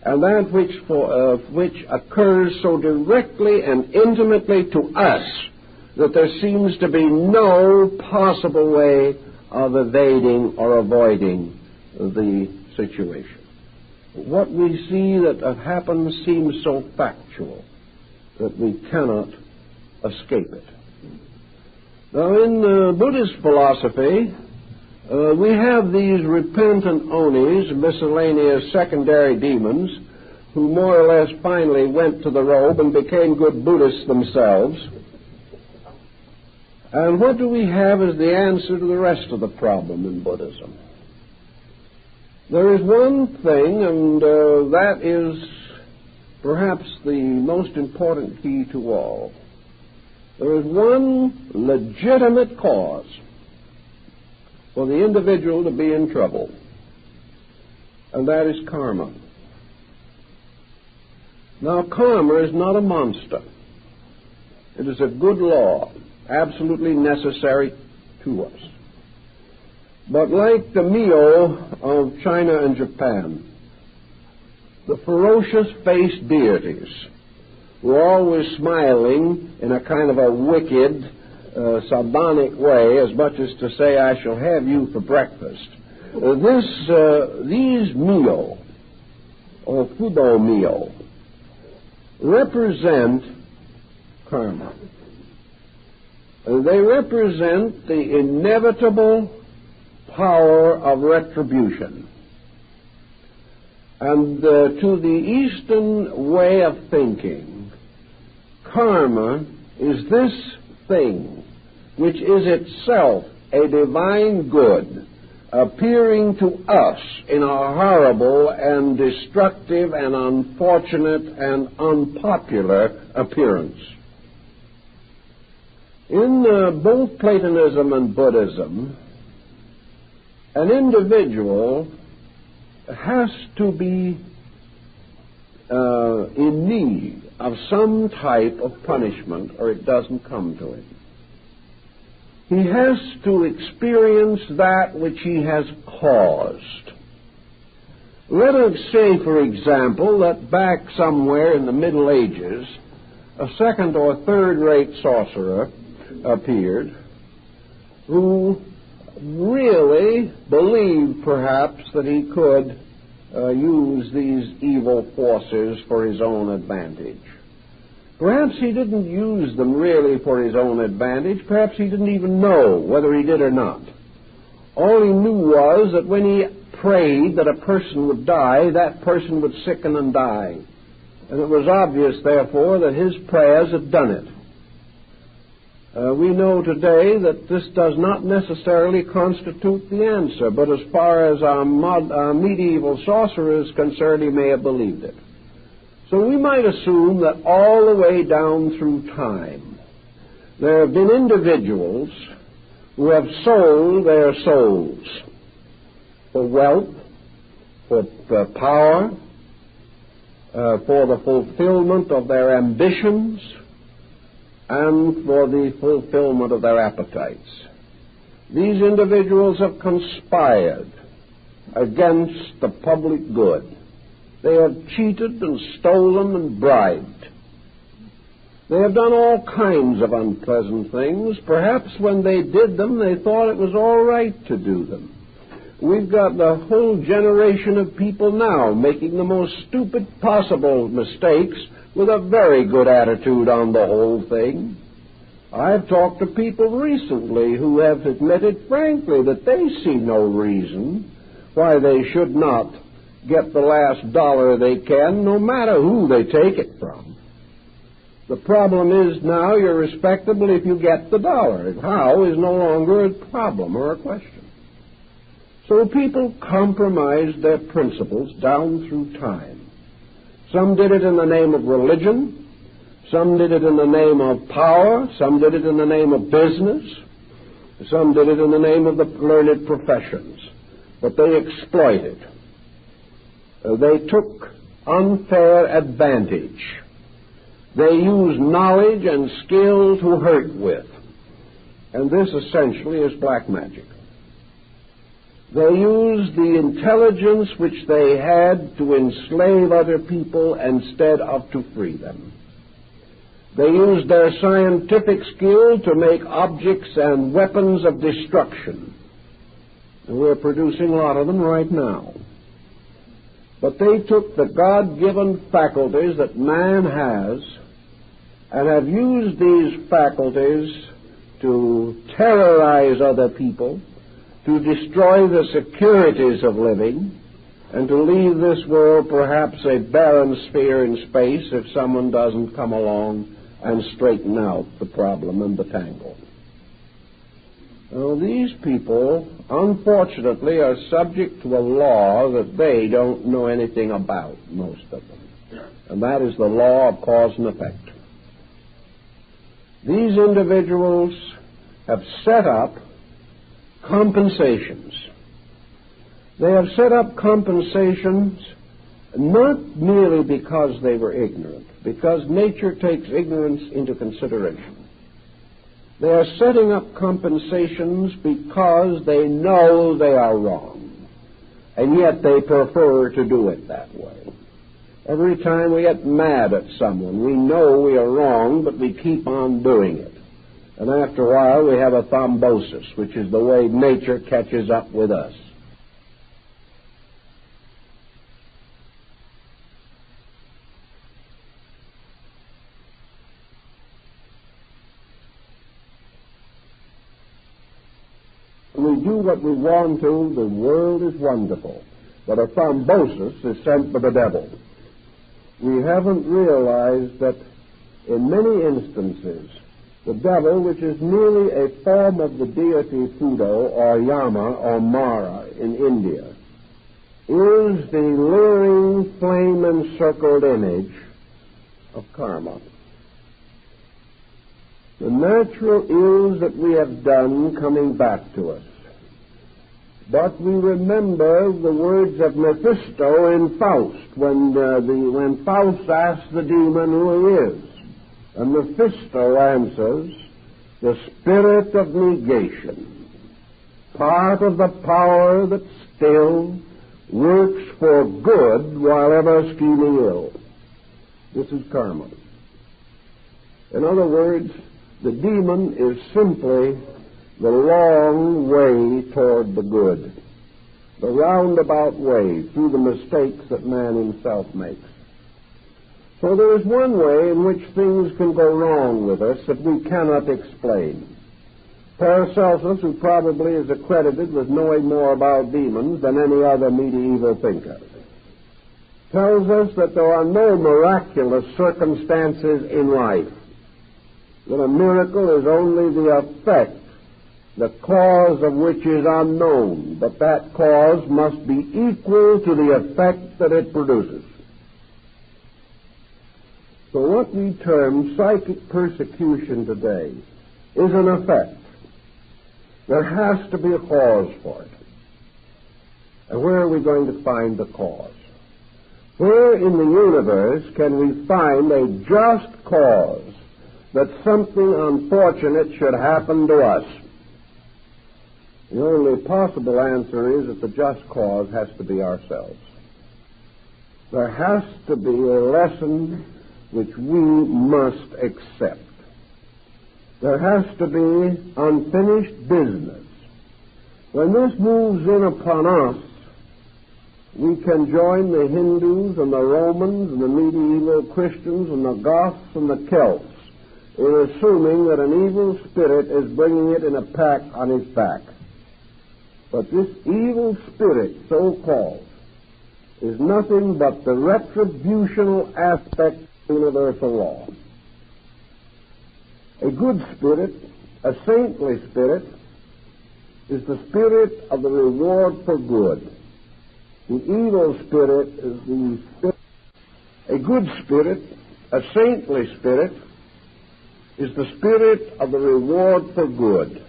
and that which occurs so directly and intimately to us that there seems to be no possible way of evading or avoiding the situation. What we see that happens seems so factual that we cannot escape it. Now, in Buddhist philosophy, we have these repentant onis, miscellaneous secondary demons, who more or less finally went to the robe and became good Buddhists themselves. And what do we have as the answer to the rest of the problem in Buddhism? There is one thing, and that is perhaps the most important key to all. There is one legitimate cause for the individual to be in trouble, and that is karma. Now, karma is not a monster. It is a good law, absolutely necessary to us. But like the Mio of China and Japan, the ferocious-faced deities were always smiling in a kind of a wicked, sardonic way, as much as to say, I shall have you for breakfast. These Mio, or Fudo Mio, represent karma. They represent the inevitable power of retribution. And to the Eastern way of thinking, karma is this thing which is itself a divine good appearing to us in a horrible and destructive and unfortunate and unpopular appearance. In both Platonism and Buddhism, an individual has to be in need of some type of punishment, or it doesn't come to him. He has to experience that which he has caused. Let us say, for example, that back somewhere in the Middle Ages, a second or third-rate sorcerer appeared who really believed, perhaps, that he could use these evil forces for his own advantage. Perhaps he didn't use them really for his own advantage. Perhaps he didn't even know whether he did or not. All he knew was that when he prayed that a person would die, that person would sicken and die. And it was obvious, therefore, that his prayers had done it. We know today that this does not necessarily constitute the answer, but as far as our medieval sorcerer is concerned, he may have believed it. So we might assume that all the way down through time, there have been individuals who have sold their souls for wealth, for power, for the fulfillment of their ambitions, and for the fulfillment of their appetites. These individuals have conspired against the public good. They have cheated and stolen and bribed. They have done all kinds of unpleasant things. Perhaps when they did them, they thought it was all right to do them. We've got the whole generation of people now making the most stupid possible mistakes with a very good attitude on the whole thing. I've talked to people recently who have admitted frankly that they see no reason why they should not get the last dollar they can, no matter who they take it from. The problem is now you're respectable if you get the dollar. How is no longer a problem or a question. So people compromised their principles down through time. Some did it in the name of religion. Some did it in the name of power. Some did it in the name of business. Some did it in the name of the learned professions. But they exploited. They took unfair advantage. They used knowledge and skill to hurt with. And this essentially is black magic. They used the intelligence which they had to enslave other people instead of to free them. They used their scientific skill to make objects and weapons of destruction. And we're producing a lot of them right now. But they took the God-given faculties that man has and have used these faculties to terrorize other people, to destroy the securities of living, and to leave this world perhaps a barren sphere in space if someone doesn't come along and straighten out the problem and the tangle. Now, these people, unfortunately, are subject to a law that they don't know anything about, most of them, and that is the law of cause and effect. These individuals have set up compensations. They have set up compensations not merely because they were ignorant, because nature takes ignorance into consideration. They are setting up compensations because they know they are wrong, and yet they prefer to do it that way. Every time we get mad at someone, we know we are wrong, but we keep on doing it. And after a while, we have a thrombosis, which is the way nature catches up with us. When we do what we want to, the world is wonderful. But a thrombosis is sent by the devil. We haven't realized that in many instances, The devil, which is merely a form of the deity Fudo or Yama or Mara in India, is the luring, flame-encircled image of karma. The natural ills that we have done coming back to us. But we remember the words of Mephisto in Faust, when Faust asks the demon who he is. And Mephisto answers, the spirit of negation, part of the power that still works for good while ever scheming ill. This is karma. In other words, the demon is simply the long way toward the good, the roundabout way through the mistakes that man himself makes. So there is one way in which things can go wrong with us that we cannot explain. Paracelsus, who probably is accredited with knowing more about demons than any other medieval thinker, tells us that there are no miraculous circumstances in life, that a miracle is only the effect, the cause of which is unknown, but that cause must be equal to the effect that it produces. So what we term psychic persecution today is an effect. There has to be a cause for it. And where are we going to find the cause? Where in the universe can we find a just cause that something unfortunate should happen to us? The only possible answer is that the just cause has to be ourselves. There has to be a lesson which we must accept. There has to be unfinished business. When this moves in upon us, we can join the Hindus and the Romans and the medieval Christians and the Goths and the Celts in assuming that an evil spirit is bringing it in a pack on its back. But this evil spirit, so-called, is nothing but the retributional aspect of universal law. A good spirit, a saintly spirit, is the spirit of the reward for good. The evil spirit is the spirit. A good spirit, a saintly spirit, is the spirit of the reward for good.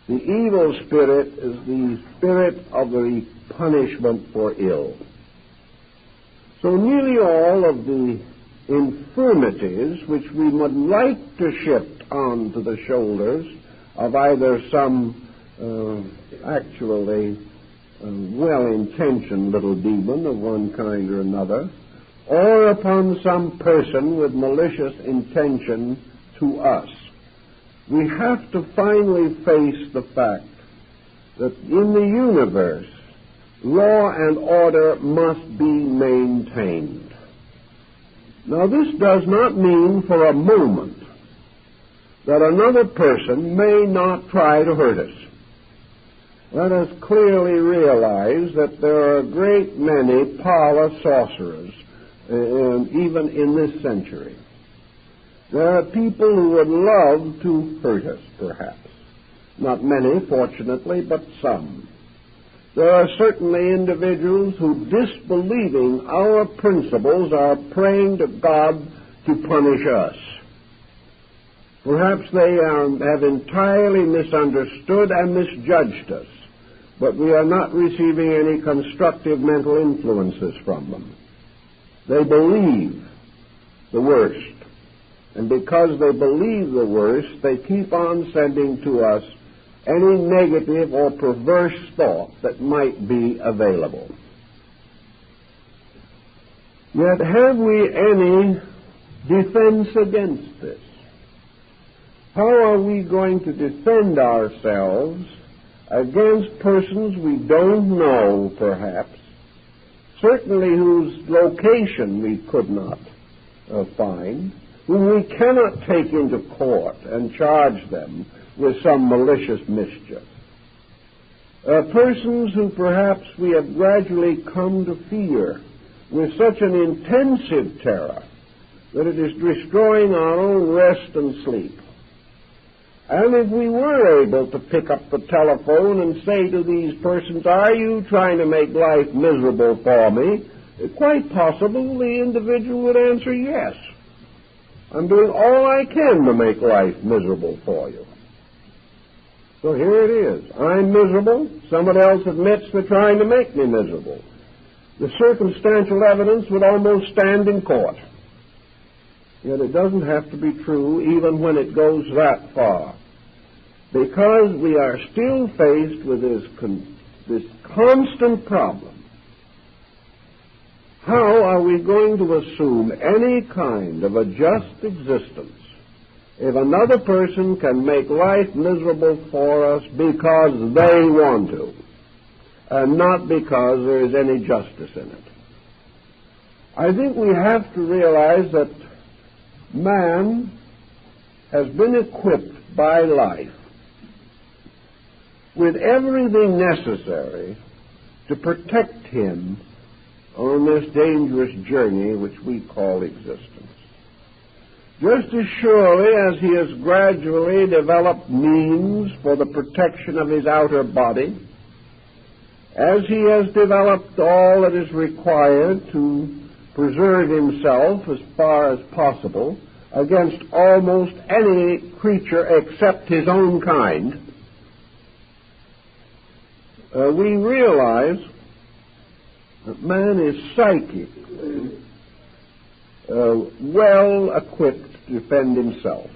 The evil spirit is the spirit of the punishment for ill. So nearly all of the infirmities which we would like to shift onto the shoulders of either some actually well-intentioned little demon of one kind or another, or upon some person with malicious intention to us, we have to finally face the fact that in the universe, law and order must be maintained. Now, this does not mean for a moment that another person may not try to hurt us. Let us clearly realize that there are a great many parlor sorcerers, even in this century. There are people who would love to hurt us, perhaps. Not many, fortunately, but some. There are certainly individuals who, disbelieving our principles, are praying to God to punish us. Perhaps they have entirely misunderstood and misjudged us, but we are not receiving any constructive mental influences from them. They believe the worst. And because they believe the worst, they keep on sending to us any negative or perverse thought that might be available. Yet have we any defense against this? How are we going to defend ourselves against persons we don't know, perhaps, certainly whose location we could not find, whom we cannot take into court and charge them with some malicious mischief? Persons who perhaps we have gradually come to fear with such an intensive terror that it is destroying our own rest and sleep. And if we were able to pick up the telephone and say to these persons, are you trying to make life miserable for me? It's quite possible the individual would answer yes. I'm doing all I can to make life miserable for you. So here it is. I'm miserable. Someone else admits they're trying to make me miserable. The circumstantial evidence would almost stand in court. Yet it doesn't have to be true even when it goes that far. Because we are still faced with this constant problem. How are we going to assume any kind of a just existence if another person can make life miserable for us because they want to, and not because there is any justice in it? I think we have to realize that man has been equipped by life with everything necessary to protect him on this dangerous journey which we call existence. Just as surely as he has gradually developed means for the protection of his outer body, as he has developed all that is required to preserve himself as far as possible against almost any creature except his own kind, we realize that man is psychically well equipped to defend himself.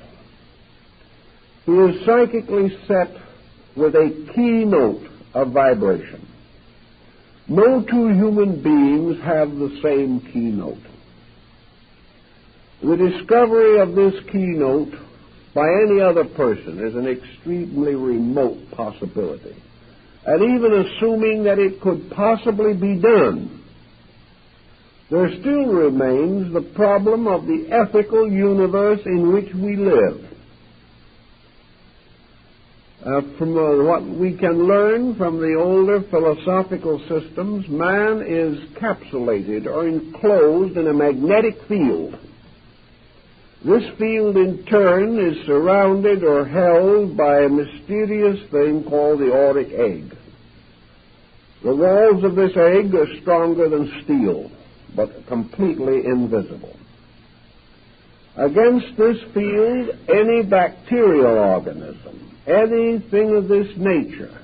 He is psychically set with a keynote of vibration. No two human beings have the same keynote. The discovery of this keynote by any other person is an extremely remote possibility. And even assuming that it could possibly be done, there still remains the problem of the ethical universe in which we live. From what we can learn from the older philosophical systems, man is capsulated or enclosed in a magnetic field. This field, in turn, is surrounded or held by a mysterious thing called the auric egg. The walls of this egg are stronger than steel, but completely invisible. Against this field, any bacterial organism, anything of this nature,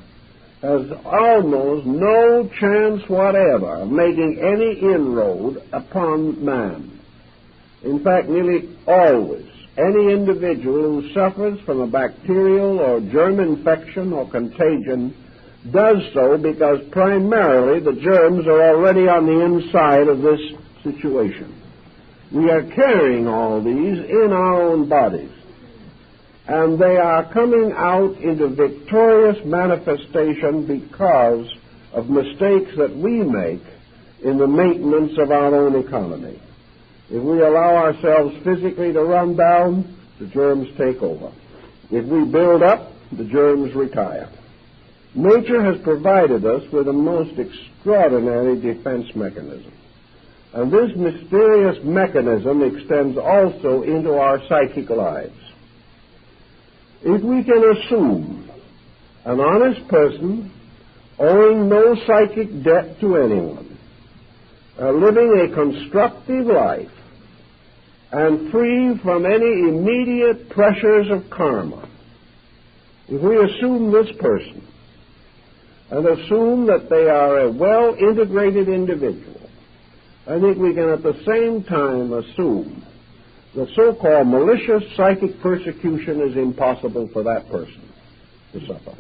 has almost no chance whatever of making any inroad upon man. In fact, nearly always, any individual who suffers from a bacterial or germ infection or contagion does so because primarily the germs are already on the inside of this situation. We are carrying all these in our own bodies, and they are coming out into victorious manifestation because of mistakes that we make in the maintenance of our own economy. If we allow ourselves physically to run down, the germs take over. If we build up, the germs retire. Nature has provided us with a most extraordinary defense mechanism. And this mysterious mechanism extends also into our psychic lives. If we can assume an honest person owing no psychic debt to anyone, living a constructive life, and free from any immediate pressures of karma, if we assume this person and assume that they are a well-integrated individual, I think we can at the same time assume that so-called malicious psychic persecution is impossible for that person to suffer.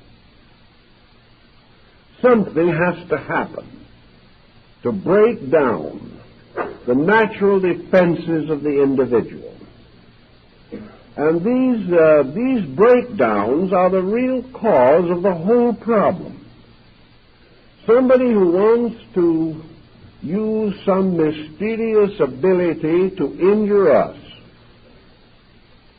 Something has to happen to break down the natural defenses of the individual. And these breakdowns are the real cause of the whole problem. Somebody who wants to use some mysterious ability to injure us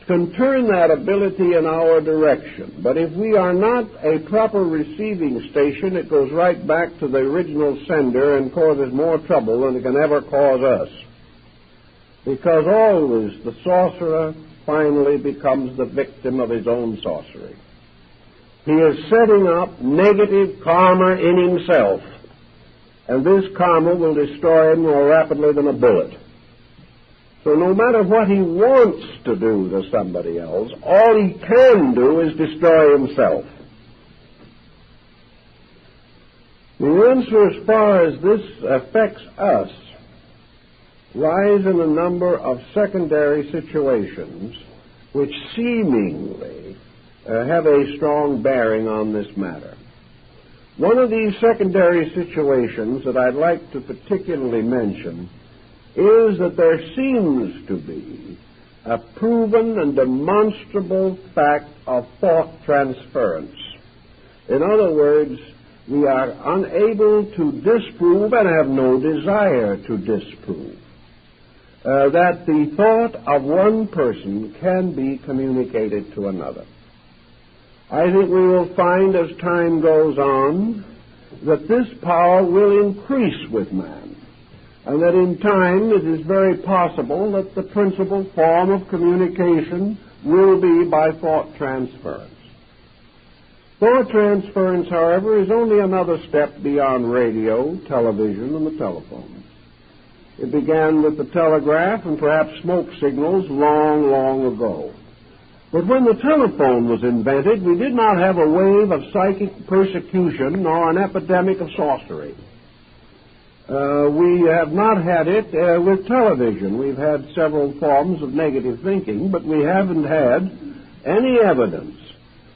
can turn that ability in our direction. But if we are not a proper receiving station, it goes right back to the original sender and causes more trouble than it can ever cause us. Because always the sorcerer finally becomes the victim of his own sorcery. He is setting up negative karma in himself, and this karma will destroy him more rapidly than a bullet. So no matter what he wants to do to somebody else, all he can do is destroy himself. The answer as far as this affects us lies in a number of secondary situations which seemingly have a strong bearing on this matter. One of these secondary situations that I'd like to particularly mention is that there seems to be a proven and demonstrable fact of thought transference. In other words, we are unable to disprove and have no desire to disprove that the thought of one person can be communicated to another. I think we will find as time goes on that this power will increase with man, and that in time it is very possible that the principal form of communication will be by thought transference. Thought transference, however, is only another step beyond radio, television, and the telephone. It began with the telegraph and perhaps smoke signals long, long ago. But when the telephone was invented, we did not have a wave of psychic persecution nor an epidemic of sorcery. We have not had it with television. We've had several forms of negative thinking, but we haven't had any evidence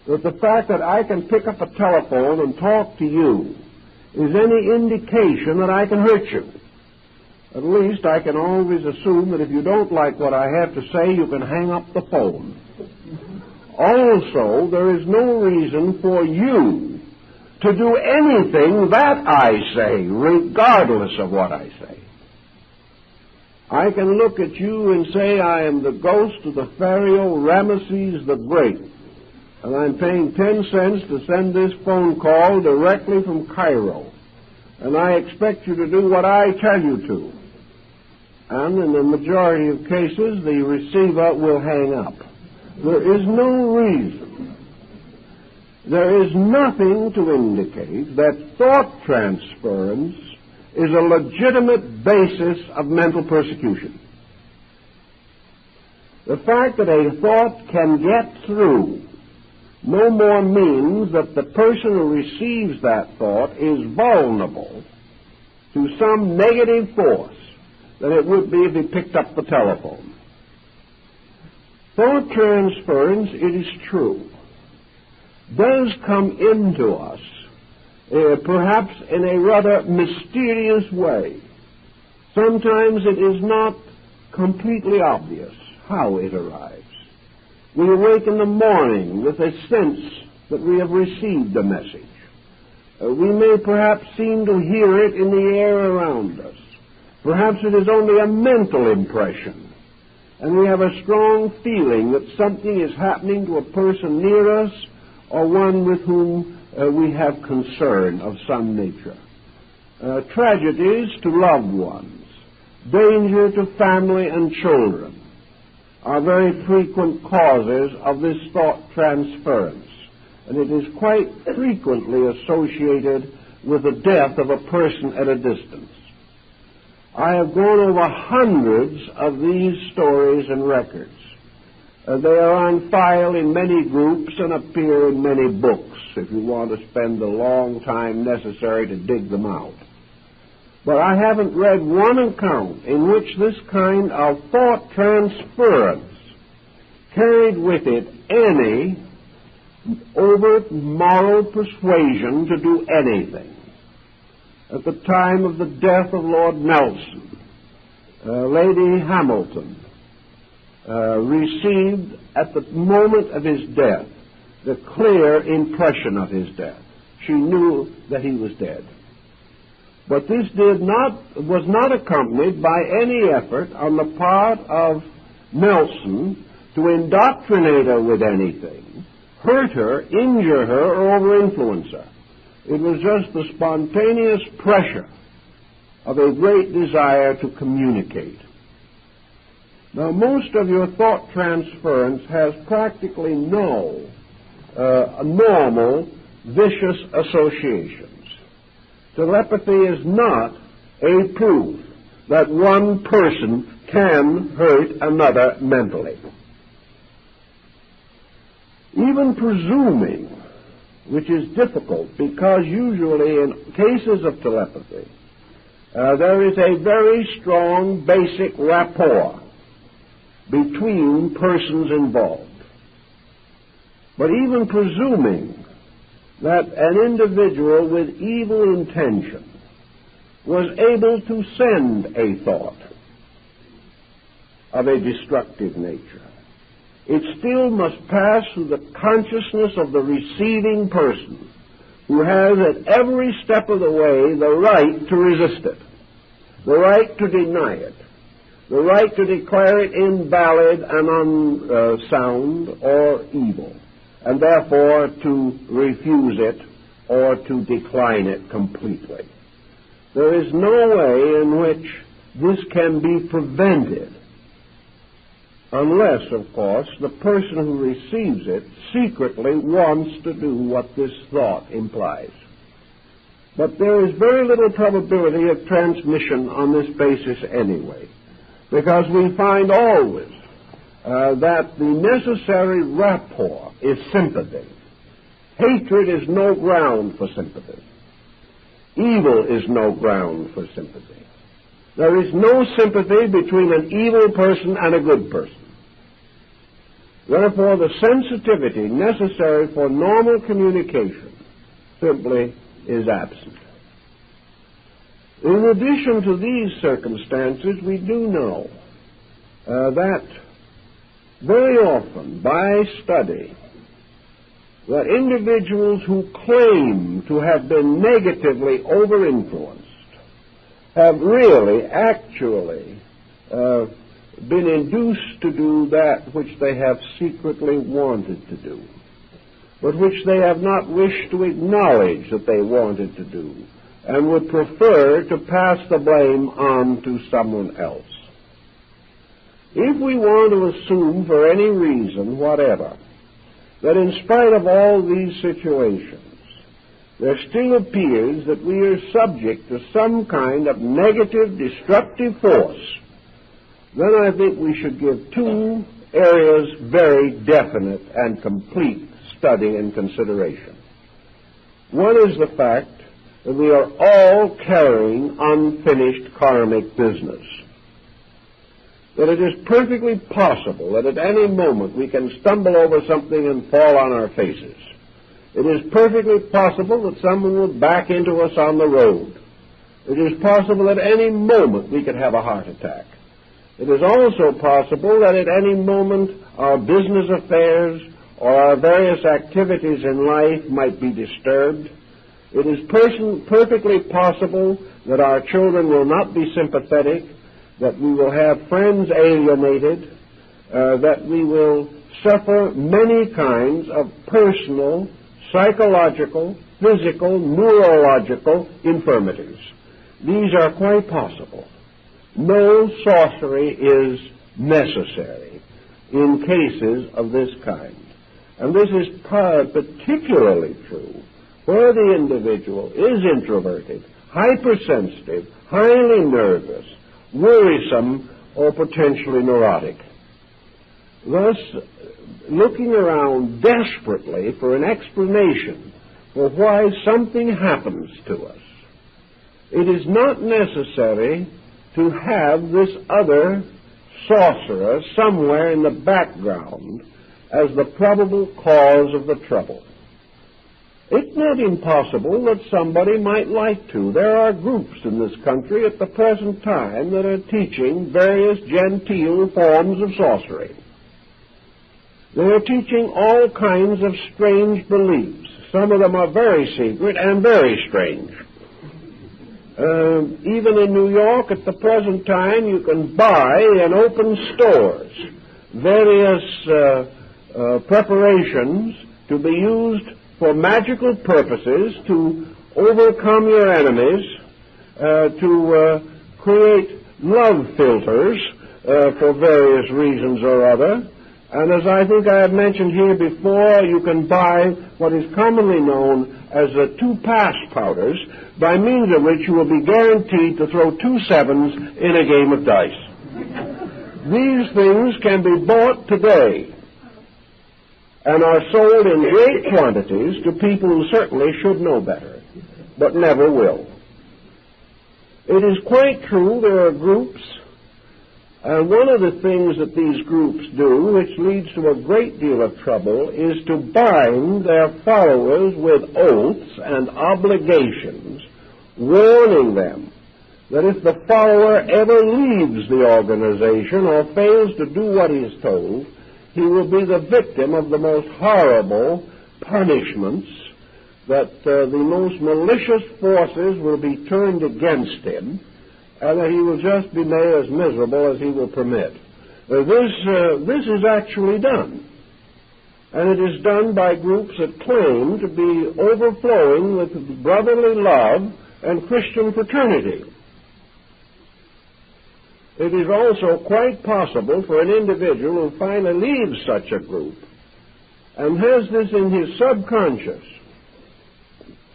that the fact that I can pick up a telephone and talk to you is any indication that I can hurt you. At least I can always assume that if you don't like what I have to say, you can hang up the phone. Also, there is no reason for you to do anything that I say, regardless of what I say. I can look at you and say I am the ghost of the pharaoh Ramesses the Great, and I'm paying 10 cents to send this phone call directly from Cairo, and I expect you to do what I tell you to. And in the majority of cases, the receiver will hang up. There is no reason, there is nothing to indicate that thought transference is a legitimate basis of mental persecution. The fact that a thought can get through no more means that the person who receives that thought is vulnerable to some negative force than it would be if he picked up the telephone. Thought transference, it is true, does come into us, perhaps in a rather mysterious way. Sometimes it is not completely obvious how it arrives. We awake in the morning with a sense that we have received a message. We may perhaps seem to hear it in the air around us. Perhaps it is only a mental impression, and we have a strong feeling that something is happening to a person near us or one with whom we have concern of some nature. Tragedies to loved ones, danger to family and children are very frequent causes of this thought transference, and it is quite frequently associated with the death of a person at a distance. I have gone over hundreds of these stories and records. They are on file in many groups and appear in many books if you want to spend the long time necessary to dig them out. But I haven't read one account in which this kind of thought transference carried with it any overt moral persuasion to do anything. At the time of the death of Lord Nelson, Lady Hamilton received at the moment of his death the clear impression of his death. She knew that he was dead. But this was not accompanied by any effort on the part of Nelson to indoctrinate her with anything, hurt her, injure her, or over-influence her. It was just the spontaneous pressure of a great desire to communicate. Now, most of your thought transference has practically no normal vicious associations. Telepathy is not a proof that one person can hurt another mentally. Even presuming, which is difficult because usually in cases of telepathy, there is a very strong basic rapport between persons involved. But even presuming that an individual with evil intention was able to send a thought of a destructive nature, it still must pass through the consciousness of the receiving person, who has at every step of the way the right to resist it, the right to deny it, the right to declare it invalid and unsound or evil, and therefore to refuse it or to decline it completely. There is no way in which this can be prevented, unless, of course, the person who receives it secretly wants to do what this thought implies. But there is very little probability of transmission on this basis anyway, because we find always that the necessary rapport is sympathy. Hatred is no ground for sympathy. Evil is no ground for sympathy. There is no sympathy between an evil person and a good person. Therefore, the sensitivity necessary for normal communication simply is absent. In addition to these circumstances, we do know that very often, by study, that individuals who claim to have been negatively over-influenced have really, actually, been induced to do that which they have secretly wanted to do, but which they have not wished to acknowledge that they wanted to do, and would prefer to pass the blame on to someone else. If we want to assume for any reason whatever that in spite of all these situations there still appears that we are subject to some kind of negative, destructive force, then I think we should give two areas very definite and complete study and consideration. One is the fact that we are all carrying unfinished karmic business. That it is perfectly possible that at any moment we can stumble over something and fall on our faces. It is perfectly possible that someone will back into us on the road. It is possible at any moment we could have a heart attack. It is also possible that at any moment our business affairs or our various activities in life might be disturbed. It is perfectly possible that our children will not be sympathetic, that we will have friends alienated, that we will suffer many kinds of personal, psychological, physical, neurological infirmities. These are quite possible. No sorcery is necessary in cases of this kind. And this is particularly true where the individual is introverted, hypersensitive, highly nervous, worrisome, or potentially neurotic. Thus, looking around desperately for an explanation for why something happens to us, it is not necessary to have this other sorcerer somewhere in the background as the probable cause of the trouble. It's not impossible that somebody might like to. There are groups in this country at the present time that are teaching various genteel forms of sorcery. They are teaching all kinds of strange beliefs. Some of them are very secret and very strange. Even in New York at the present time, you can buy in open stores various preparations to be used for magical purposes to overcome your enemies, to create love filters for various reasons or other. And as I think I have mentioned here before, you can buy what is commonly known as the 2-pass powders, by means of which you will be guaranteed to throw 2 sevens in a game of dice. These things can be bought today and are sold in great quantities to people who certainly should know better, but never will. It is quite true there are groups, and one of the things that these groups do, which leads to a great deal of trouble, is to bind their followers with oaths and obligations, warning them that if the follower ever leaves the organization or fails to do what he is told, he will be the victim of the most horrible punishments, that the most malicious forces will be turned against him, and that he will just be made as miserable as he will permit. This is actually done. And it is done by groups that claim to be overflowing with brotherly love and Christian fraternity. It is also quite possible for an individual who finally leaves such a group and has this in his subconscious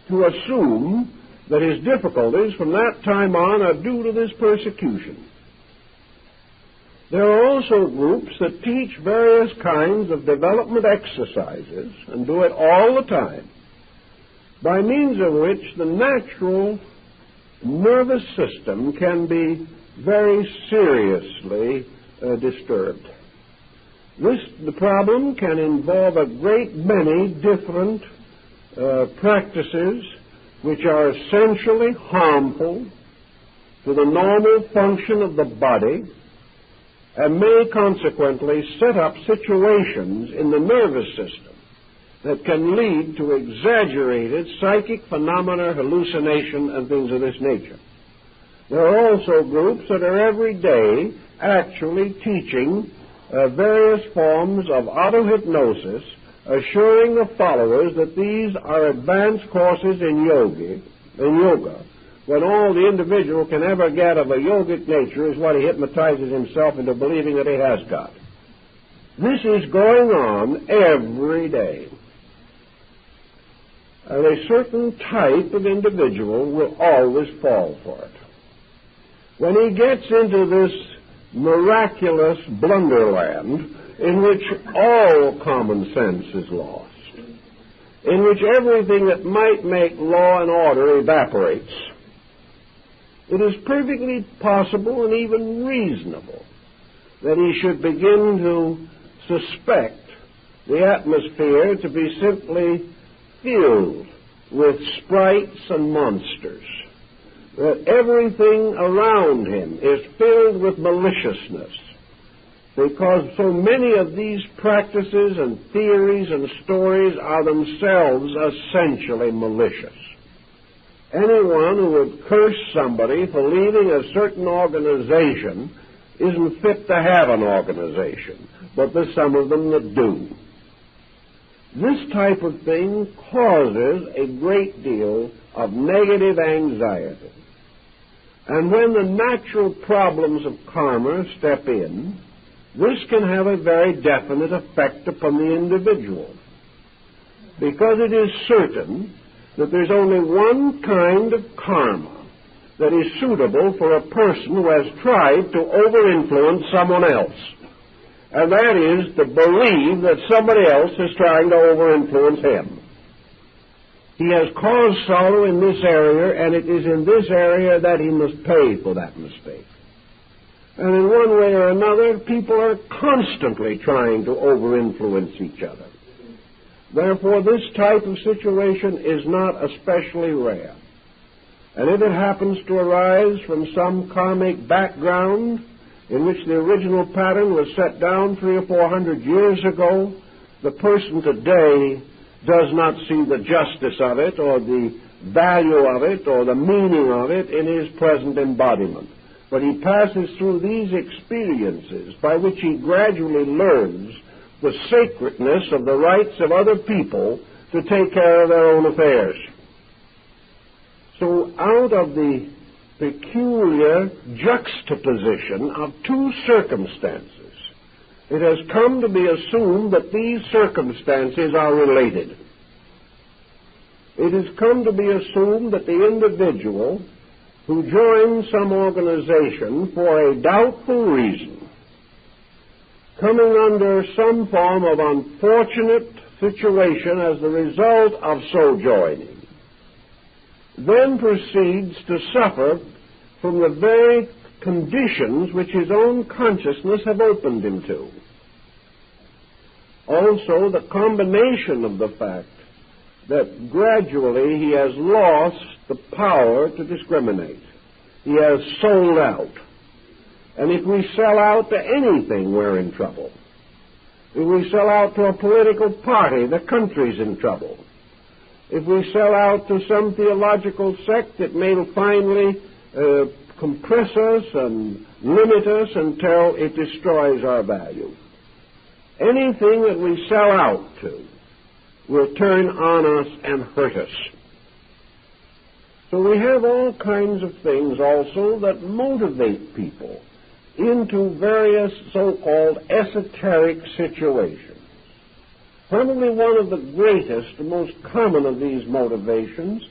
to assume that his difficulties from that time on are due to this persecution. There are also groups that teach various kinds of development exercises, and do it all the time, by means of which the natural nervous system can be very seriously disturbed. The problem can involve a great many different practices which are essentially harmful to the normal function of the body, and may consequently set up situations in the nervous system that can lead to exaggerated psychic phenomena, hallucination, and things of this nature. There are also groups that are every day actually teaching various forms of auto-hypnosis, assuring the followers that these are advanced courses in yoga, when all the individual can ever get of a yogic nature is what he hypnotizes himself into believing that he has got. This is going on every day. And a certain type of individual will always fall for it. When he gets into this miraculous blunderland in which all common sense is lost, in which everything that might make law and order evaporates, it is perfectly possible and even reasonable that he should begin to suspect the atmosphere to be simply filled with sprites and monsters, that everything around him is filled with maliciousness, because so many of these practices and theories and stories are themselves essentially malicious. Anyone who would curse somebody for leaving a certain organization isn't fit to have an organization, but there's some of them that do. This type of thing causes a great deal of negative anxiety. And when the natural problems of karma step in, this can have a very definite effect upon the individual, because it is certain that there's only one kind of karma that is suitable for a person who has tried to over-influence someone else, and that is to believe that somebody else is trying to over-influence him. He has caused sorrow in this area, and it is in this area that he must pay for that mistake. And in one way or another, people are constantly trying to over-influence each other. Therefore, this type of situation is not especially rare. And if it happens to arise from some karmic background in which the original pattern was set down 300 or 400 years ago, the person today does not see the justice of it or the value of it or the meaning of it in his present embodiment. But he passes through these experiences by which he gradually learns the sacredness of the rights of other people to take care of their own affairs. So out of the peculiar juxtaposition of two circumstances. It has come to be assumed that these circumstances are related. It has come to be assumed that the individual who joins some organization for a doubtful reason, coming under some form of unfortunate situation as the result of so joining, then proceeds to suffer from the very conditions which his own consciousness have opened him to. Also, the combination of the fact that gradually he has lost the power to discriminate. He has sold out. And if we sell out to anything, we're in trouble. If we sell out to a political party, the country's in trouble. If we sell out to some theological sect, it may finally compress us and limit us until it destroys our value. Anything that we sell out to will turn on us and hurt us. So we have all kinds of things also that motivate people into various so-called esoteric situations. Probably one of the greatest and most common of these motivations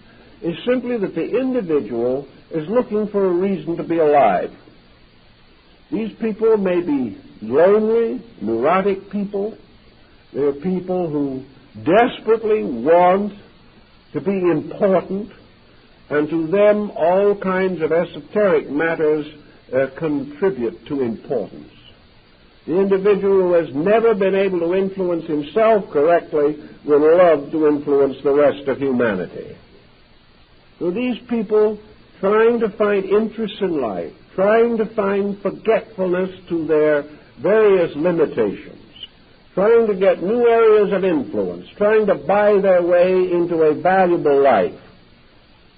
is simply that the individual is looking for a reason to be alive. These people may be lonely, neurotic people. They're people who desperately want to be important, and to them all kinds of esoteric matters contribute to importance. The individual who has never been able to influence himself correctly will love to influence the rest of humanity. So these people trying to find interest in life, trying to find forgetfulness to their various limitations, trying to get new areas of influence, trying to buy their way into a valuable life,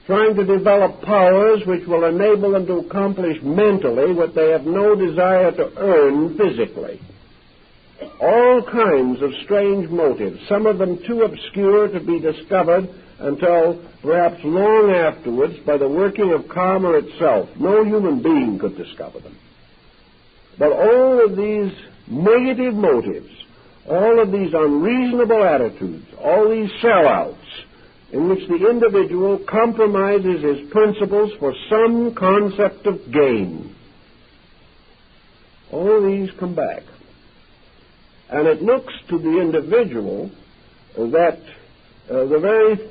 trying to develop powers which will enable them to accomplish mentally what they have no desire to earn physically. All kinds of strange motives, some of them too obscure to be discovered until perhaps long afterwards by the working of karma itself. No human being could discover them. But all of these negative motives, all of these unreasonable attitudes, all these sellouts, in which the individual compromises his principles for some concept of gain. All these come back. And it looks to the individual that the very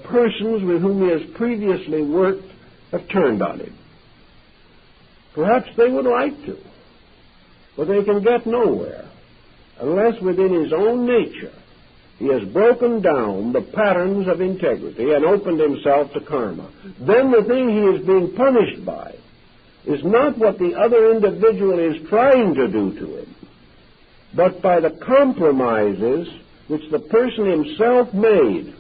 persons with whom he has previously worked have turned on him. Perhaps they would like to, but they can get nowhere unless within his own nature he has broken down the patterns of integrity and opened himself to karma. Then the thing he is being punished by is not what the other individual is trying to do to him, but by the compromises which the person himself made,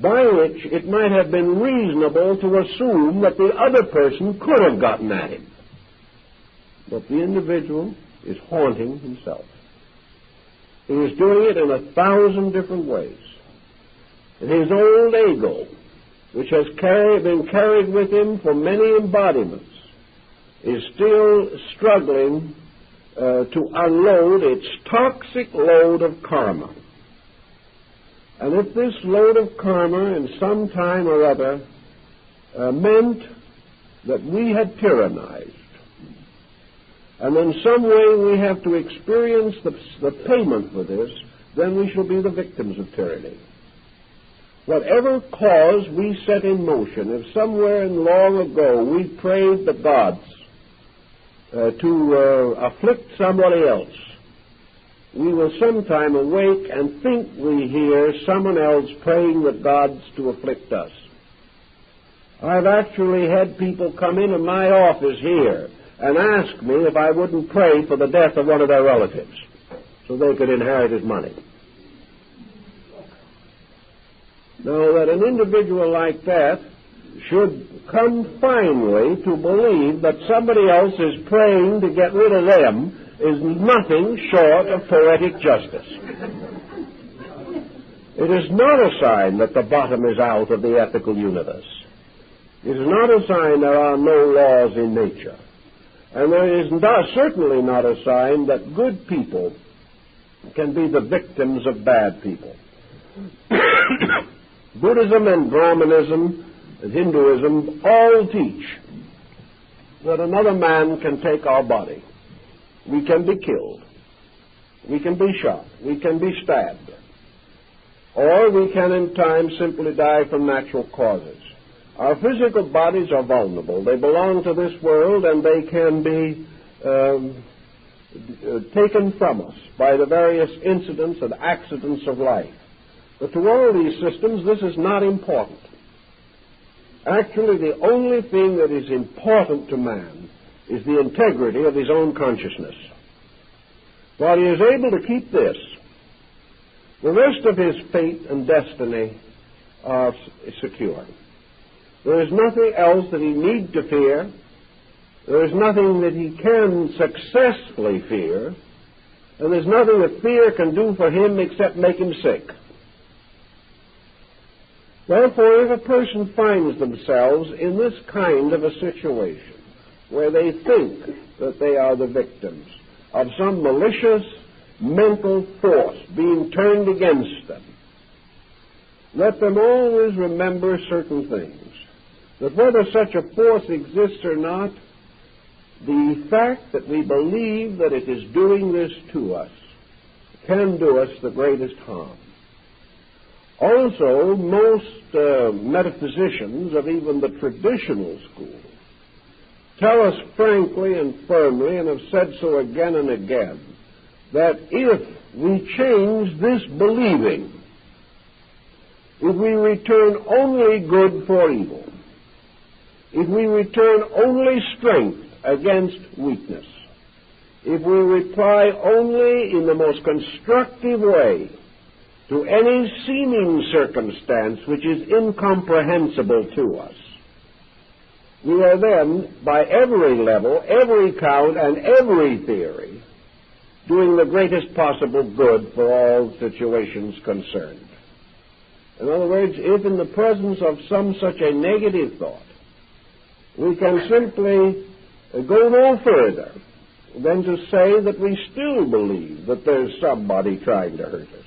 by which it might have been reasonable to assume that the other person could have gotten at him. But the individual is haunting himself. He is doing it in 1,000 different ways. And his old ego, which has been carried with him for many embodiments, is still struggling to unload its toxic load of karma. And if this load of karma in some time or other meant that we had tyrannized, and in some way we have to experience the payment for this, then we shall be the victims of tyranny. Whatever cause we set in motion, if somewhere in long ago we prayed the gods to afflict somebody else, we will sometime awake and think we hear someone else praying the gods to afflict us. I've actually had people come into my office here and ask me if I wouldn't pray for the death of one of their relatives so they could inherit his money. Now, that an individual like that should come finally to believe that somebody else is praying to get rid of them is nothing short of poetic justice. It is not a sign that the bottom is out of the ethical universe. It is not a sign there are no laws in nature. And there is certainly not a sign that good people can be the victims of bad people. Buddhism and Brahmanism and Hinduism all teach that another man can take our body. We can be killed. We can be shot. We can be stabbed. Or we can in time simply die from natural causes. Our physical bodies are vulnerable. They belong to this world, and they can be taken from us by the various incidents and accidents of life. But to all these systems, this is not important. Actually, the only thing that is important to man is the integrity of his own consciousness. While he is able to keep this, the rest of his fate and destiny are secure. There is nothing else that he need to fear. There is nothing that he can successfully fear. And there's nothing that fear can do for him except make him sick. Therefore, if a person finds themselves in this kind of a situation where they think that they are the victims of some malicious mental force being turned against them, let them always remember certain things. That whether such a force exists or not, the fact that we believe that it is doing this to us can do us the greatest harm. Also, most metaphysicians of even the traditional school tell us frankly and firmly, and have said so again and again, that if we change this believing, if we return only good for evil, if we return only strength against weakness, if we reply only in the most constructive way to any seeming circumstance which is incomprehensible to us, we are then, by every level, every count, and every theory, doing the greatest possible good for all situations concerned. In other words, if in the presence of some such a negative thought, we can simply go no further than to say that we still believe that there's somebody trying to hurt us,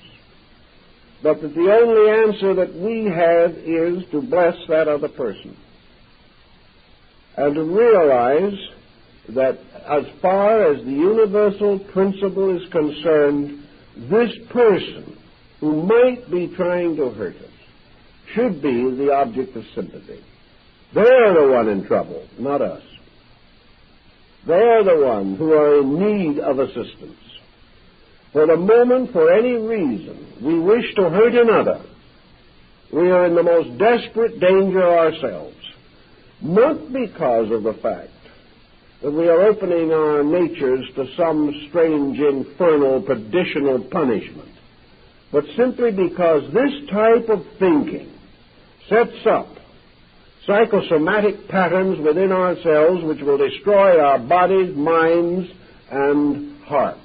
but that the only answer that we have is to bless that other person and to realize that as far as the universal principle is concerned, this person who might be trying to hurt us should be the object of sympathy. They're the one in trouble, not us. They're the one who are in need of assistance. For the moment, for any reason, we wish to hurt another, we are in the most desperate danger ourselves, not because of the fact that we are opening our natures to some strange, infernal, perditional punishment, but simply because this type of thinking sets up psychosomatic patterns within ourselves which will destroy our bodies, minds, and hearts.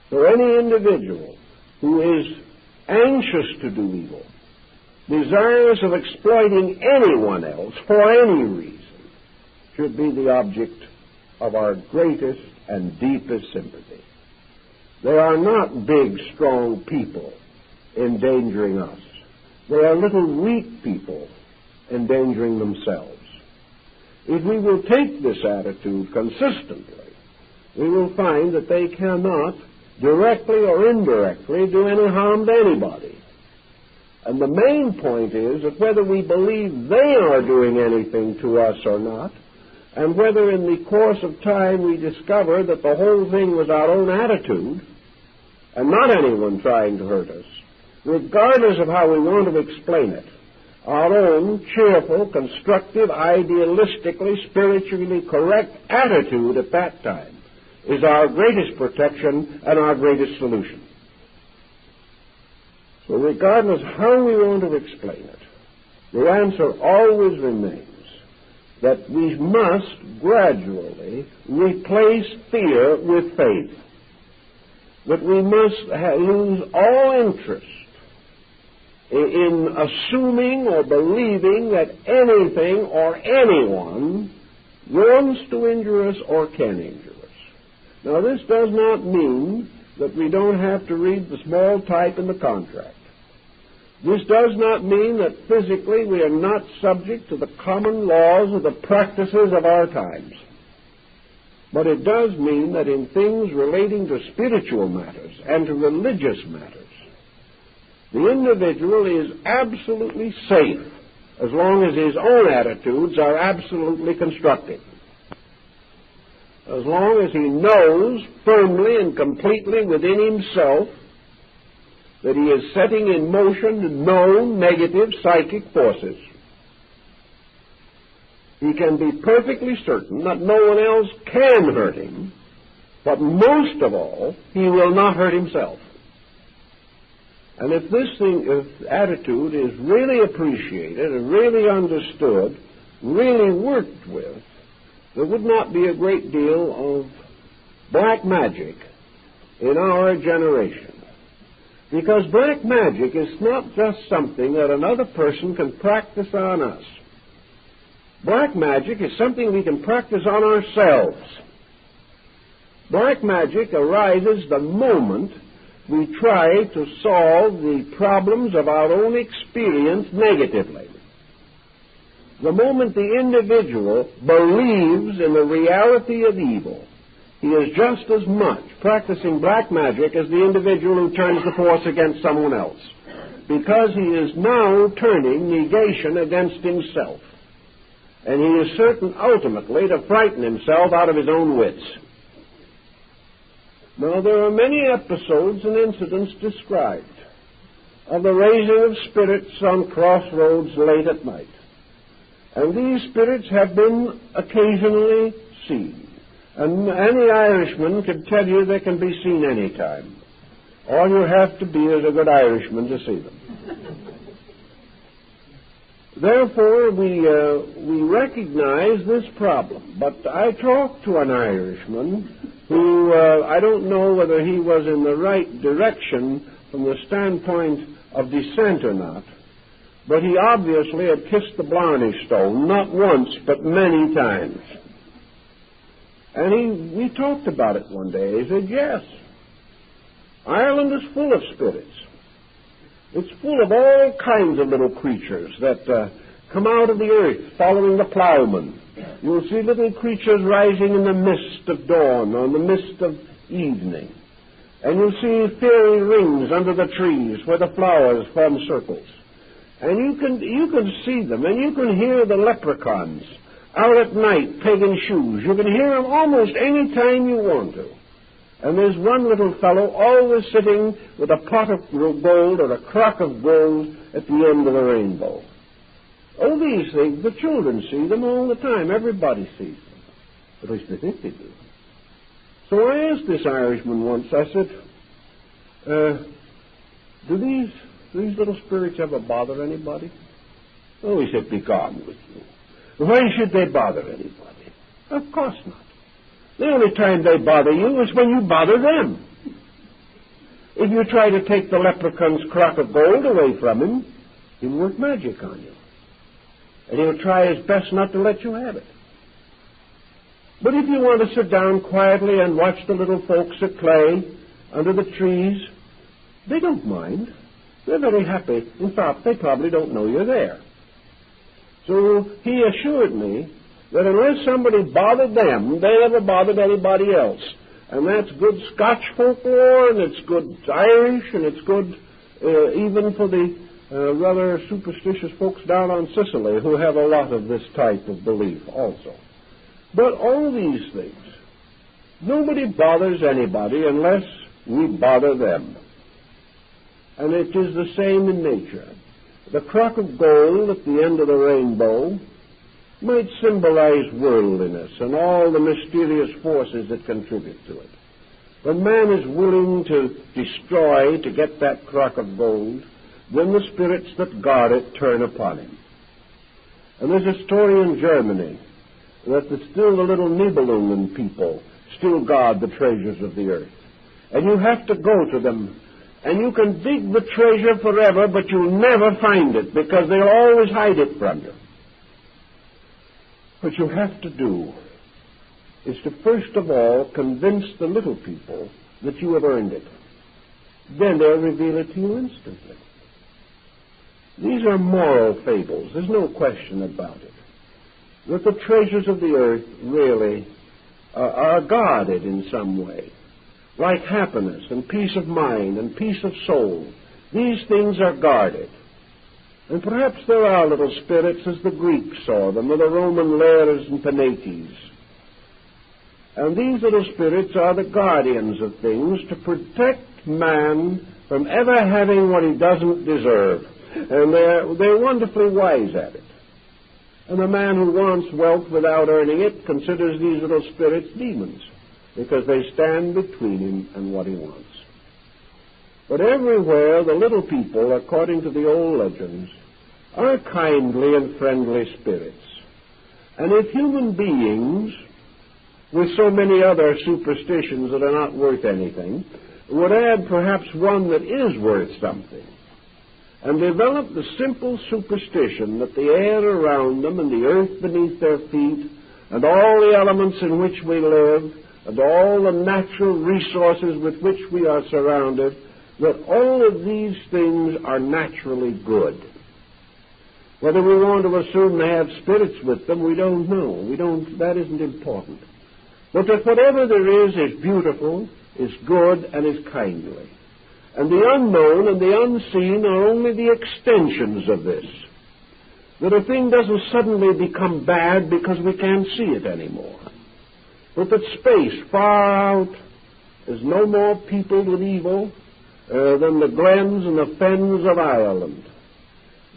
So any individual who is anxious to do evil, desirous of exploiting anyone else for any reason, should be the object of our greatest and deepest sympathy. They are not big, strong people endangering us. They are little, weak people endangering themselves. If we will take this attitude consistently, we will find that they cannot, directly or indirectly, do any harm to anybody. And the main point is that whether we believe they are doing anything to us or not, and whether in the course of time we discover that the whole thing was our own attitude and not anyone trying to hurt us, regardless of how we want to explain it, our own cheerful, constructive, idealistically, spiritually correct attitude at that time is our greatest protection and our greatest solution. So regardless how we want to explain it, the answer always remains that we must gradually replace fear with faith, that we must lose all interest in assuming or believing that anything or anyone wants to injure us or can injure us. Now, this does not mean that we don't have to read the small type in the contract. This does not mean that physically we are not subject to the common laws or the practices of our times. But it does mean that in things relating to spiritual matters and to religious matters, the individual is absolutely safe as long as his own attitudes are absolutely constructive. As long as he knows firmly and completely within himself that he is setting in motion known negative psychic forces, he can be perfectly certain that no one else can hurt him, but most of all, he will not hurt himself. And if this attitude is really appreciated and really understood, really worked with, there would not be a great deal of black magic in our generation. Because black magic is not just something that another person can practice on us. Black magic is something we can practice on ourselves. Black magic arises the moment we try to solve the problems of our own experience negatively. The moment the individual believes in the reality of evil, he is just as much practicing black magic as the individual who turns the force against someone else, because he is now turning negation against himself. And he is certain ultimately to frighten himself out of his own wits. Now, there are many episodes and incidents described of the raising of spirits on crossroads late at night. And these spirits have been occasionally seen. And any Irishman can tell you they can be seen any time. All you have to be is a good Irishman to see them. Therefore, we recognize this problem. But I talked to an Irishman who, I don't know whether he was in the right direction from the standpoint of descent or not, but he obviously had kissed the Blarney Stone, not once, but many times. And we talked about it one day. He said, yes, Ireland is full of spirits. It's full of all kinds of little creatures that come out of the earth following the plowman. You'll see little creatures rising in the mist of dawn or in the mist of evening. And you'll see fairy rings under the trees where the flowers form circles. And you can see them, and you can hear the leprechauns out at night pegging shoes. You can hear them almost any time you want to. And there's one little fellow always sitting with a pot of gold or a crock of gold at the end of the rainbow. Oh, these things, the children see them all the time. Everybody sees them. At least they think they do. So I asked this Irishman once, I said, do these little spirits ever bother anybody? Oh, he said, be gone with you. Why should they bother anybody? Of course not. The only time they bother you is when you bother them. If you try to take the leprechaun's crock of gold away from him, he'll work magic on you. And he'll try his best not to let you have it. But if you want to sit down quietly and watch the little folks at play under the trees, they don't mind. They're very happy. In fact, they probably don't know you're there. So he assured me that unless somebody bothered them, they never bothered anybody else. And that's good Scotch folklore, and it's good Irish, and it's good even for the rather superstitious folks down on Sicily who have a lot of this type of belief also. But all these things, nobody bothers anybody unless we bother them. And it is the same in nature. The crock of gold at the end of the rainbow might symbolize worldliness and all the mysterious forces that contribute to it. When man is willing to destroy to get that crock of gold, then the spirits that guard it turn upon him. And there's a story in Germany that still the little Nibelungen people still guard the treasures of the earth. And you have to go to them And you can dig the treasure forever, but you'll never find it because they'll always hide it from you. What you have to do is to first of all convince the little people that you have earned it. Then they'll reveal it to you instantly. These are moral fables. There's no question about it. That the treasures of the earth really are guarded in some way. Like happiness and peace of mind and peace of soul. These things are guarded. And perhaps there are little spirits as the Greeks saw them, or the Roman Lares and Penates. And these little spirits are the guardians of things to protect man from ever having what he doesn't deserve. And they're wonderfully wise at it. And the man who wants wealth without earning it considers these little spirits demons, because they stand between him and what he wants. But everywhere the little people, according to the old legends, are kindly and friendly spirits. And if human beings, with so many other superstitions that are not worth anything, would add perhaps one that is worth something, and develop the simple superstition that the air around them and the earth beneath their feet and all the elements in which we live and all the natural resources with which we are surrounded, that all of these things are naturally good. Whether we want to assume they have spirits with them, we don't know. That isn't important. But that whatever there is beautiful, is good, and is kindly. And the unknown and the unseen are only the extensions of this. That a thing doesn't suddenly become bad because we can't see it anymore. But that space far out is no more peopled with evil than the glens and the fens of Ireland.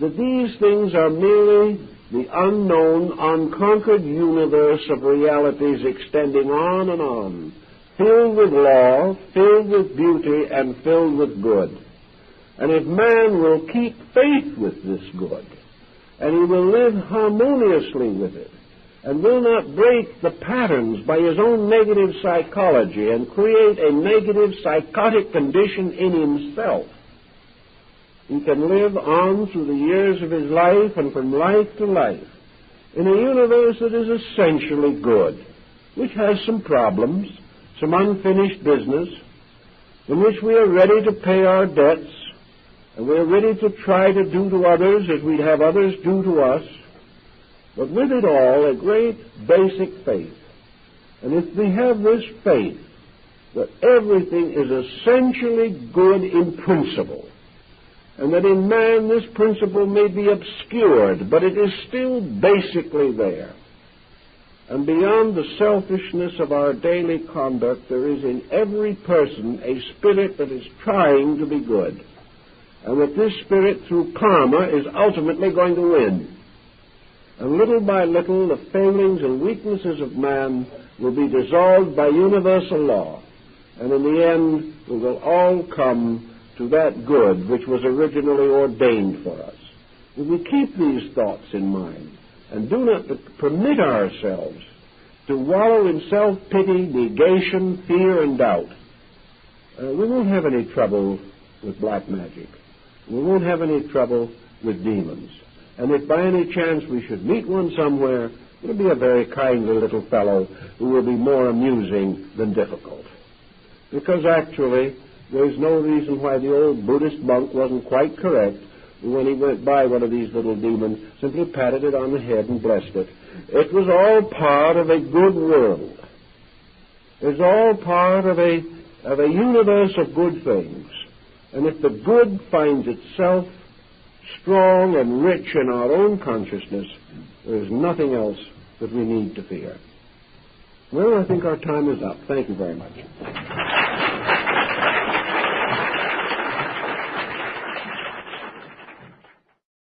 That these things are merely the unknown, unconquered universe of realities extending on and on, filled with law, filled with beauty, and filled with good. And if man will keep faith with this good, and he will live harmoniously with it, and will not break the patterns by his own negative psychology and create a negative psychotic condition in himself, he can live on through the years of his life and from life to life in a universe that is essentially good, which has some problems, some unfinished business, in which we are ready to pay our debts, and we are ready to try to do to others as we'd have others do to us, but with it all a great basic faith. And if we have this faith that everything is essentially good in principle, and that in man this principle may be obscured, but it is still basically there. And beyond the selfishness of our daily conduct, there is in every person a spirit that is trying to be good. And that this spirit, through karma, is ultimately going to win. And little by little, the failings and weaknesses of man will be dissolved by universal law. And in the end, we will all come to that good which was originally ordained for us. If we keep these thoughts in mind and do not permit ourselves to wallow in self-pity, negation, fear, and doubt, we won't have any trouble with black magic. We won't have any trouble with demons. And if by any chance we should meet one somewhere, it'll be a very kindly little fellow who will be more amusing than difficult. Because actually, there's no reason why the old Buddhist monk wasn't quite correct when he went by one of these little demons, simply patted it on the head and blessed it. It was all part of a good world. It's all part of a universe of good things. And if the good finds itself strong and rich in our own consciousness, there's nothing else that we need to fear. Well, I think our time is up. Thank you very much.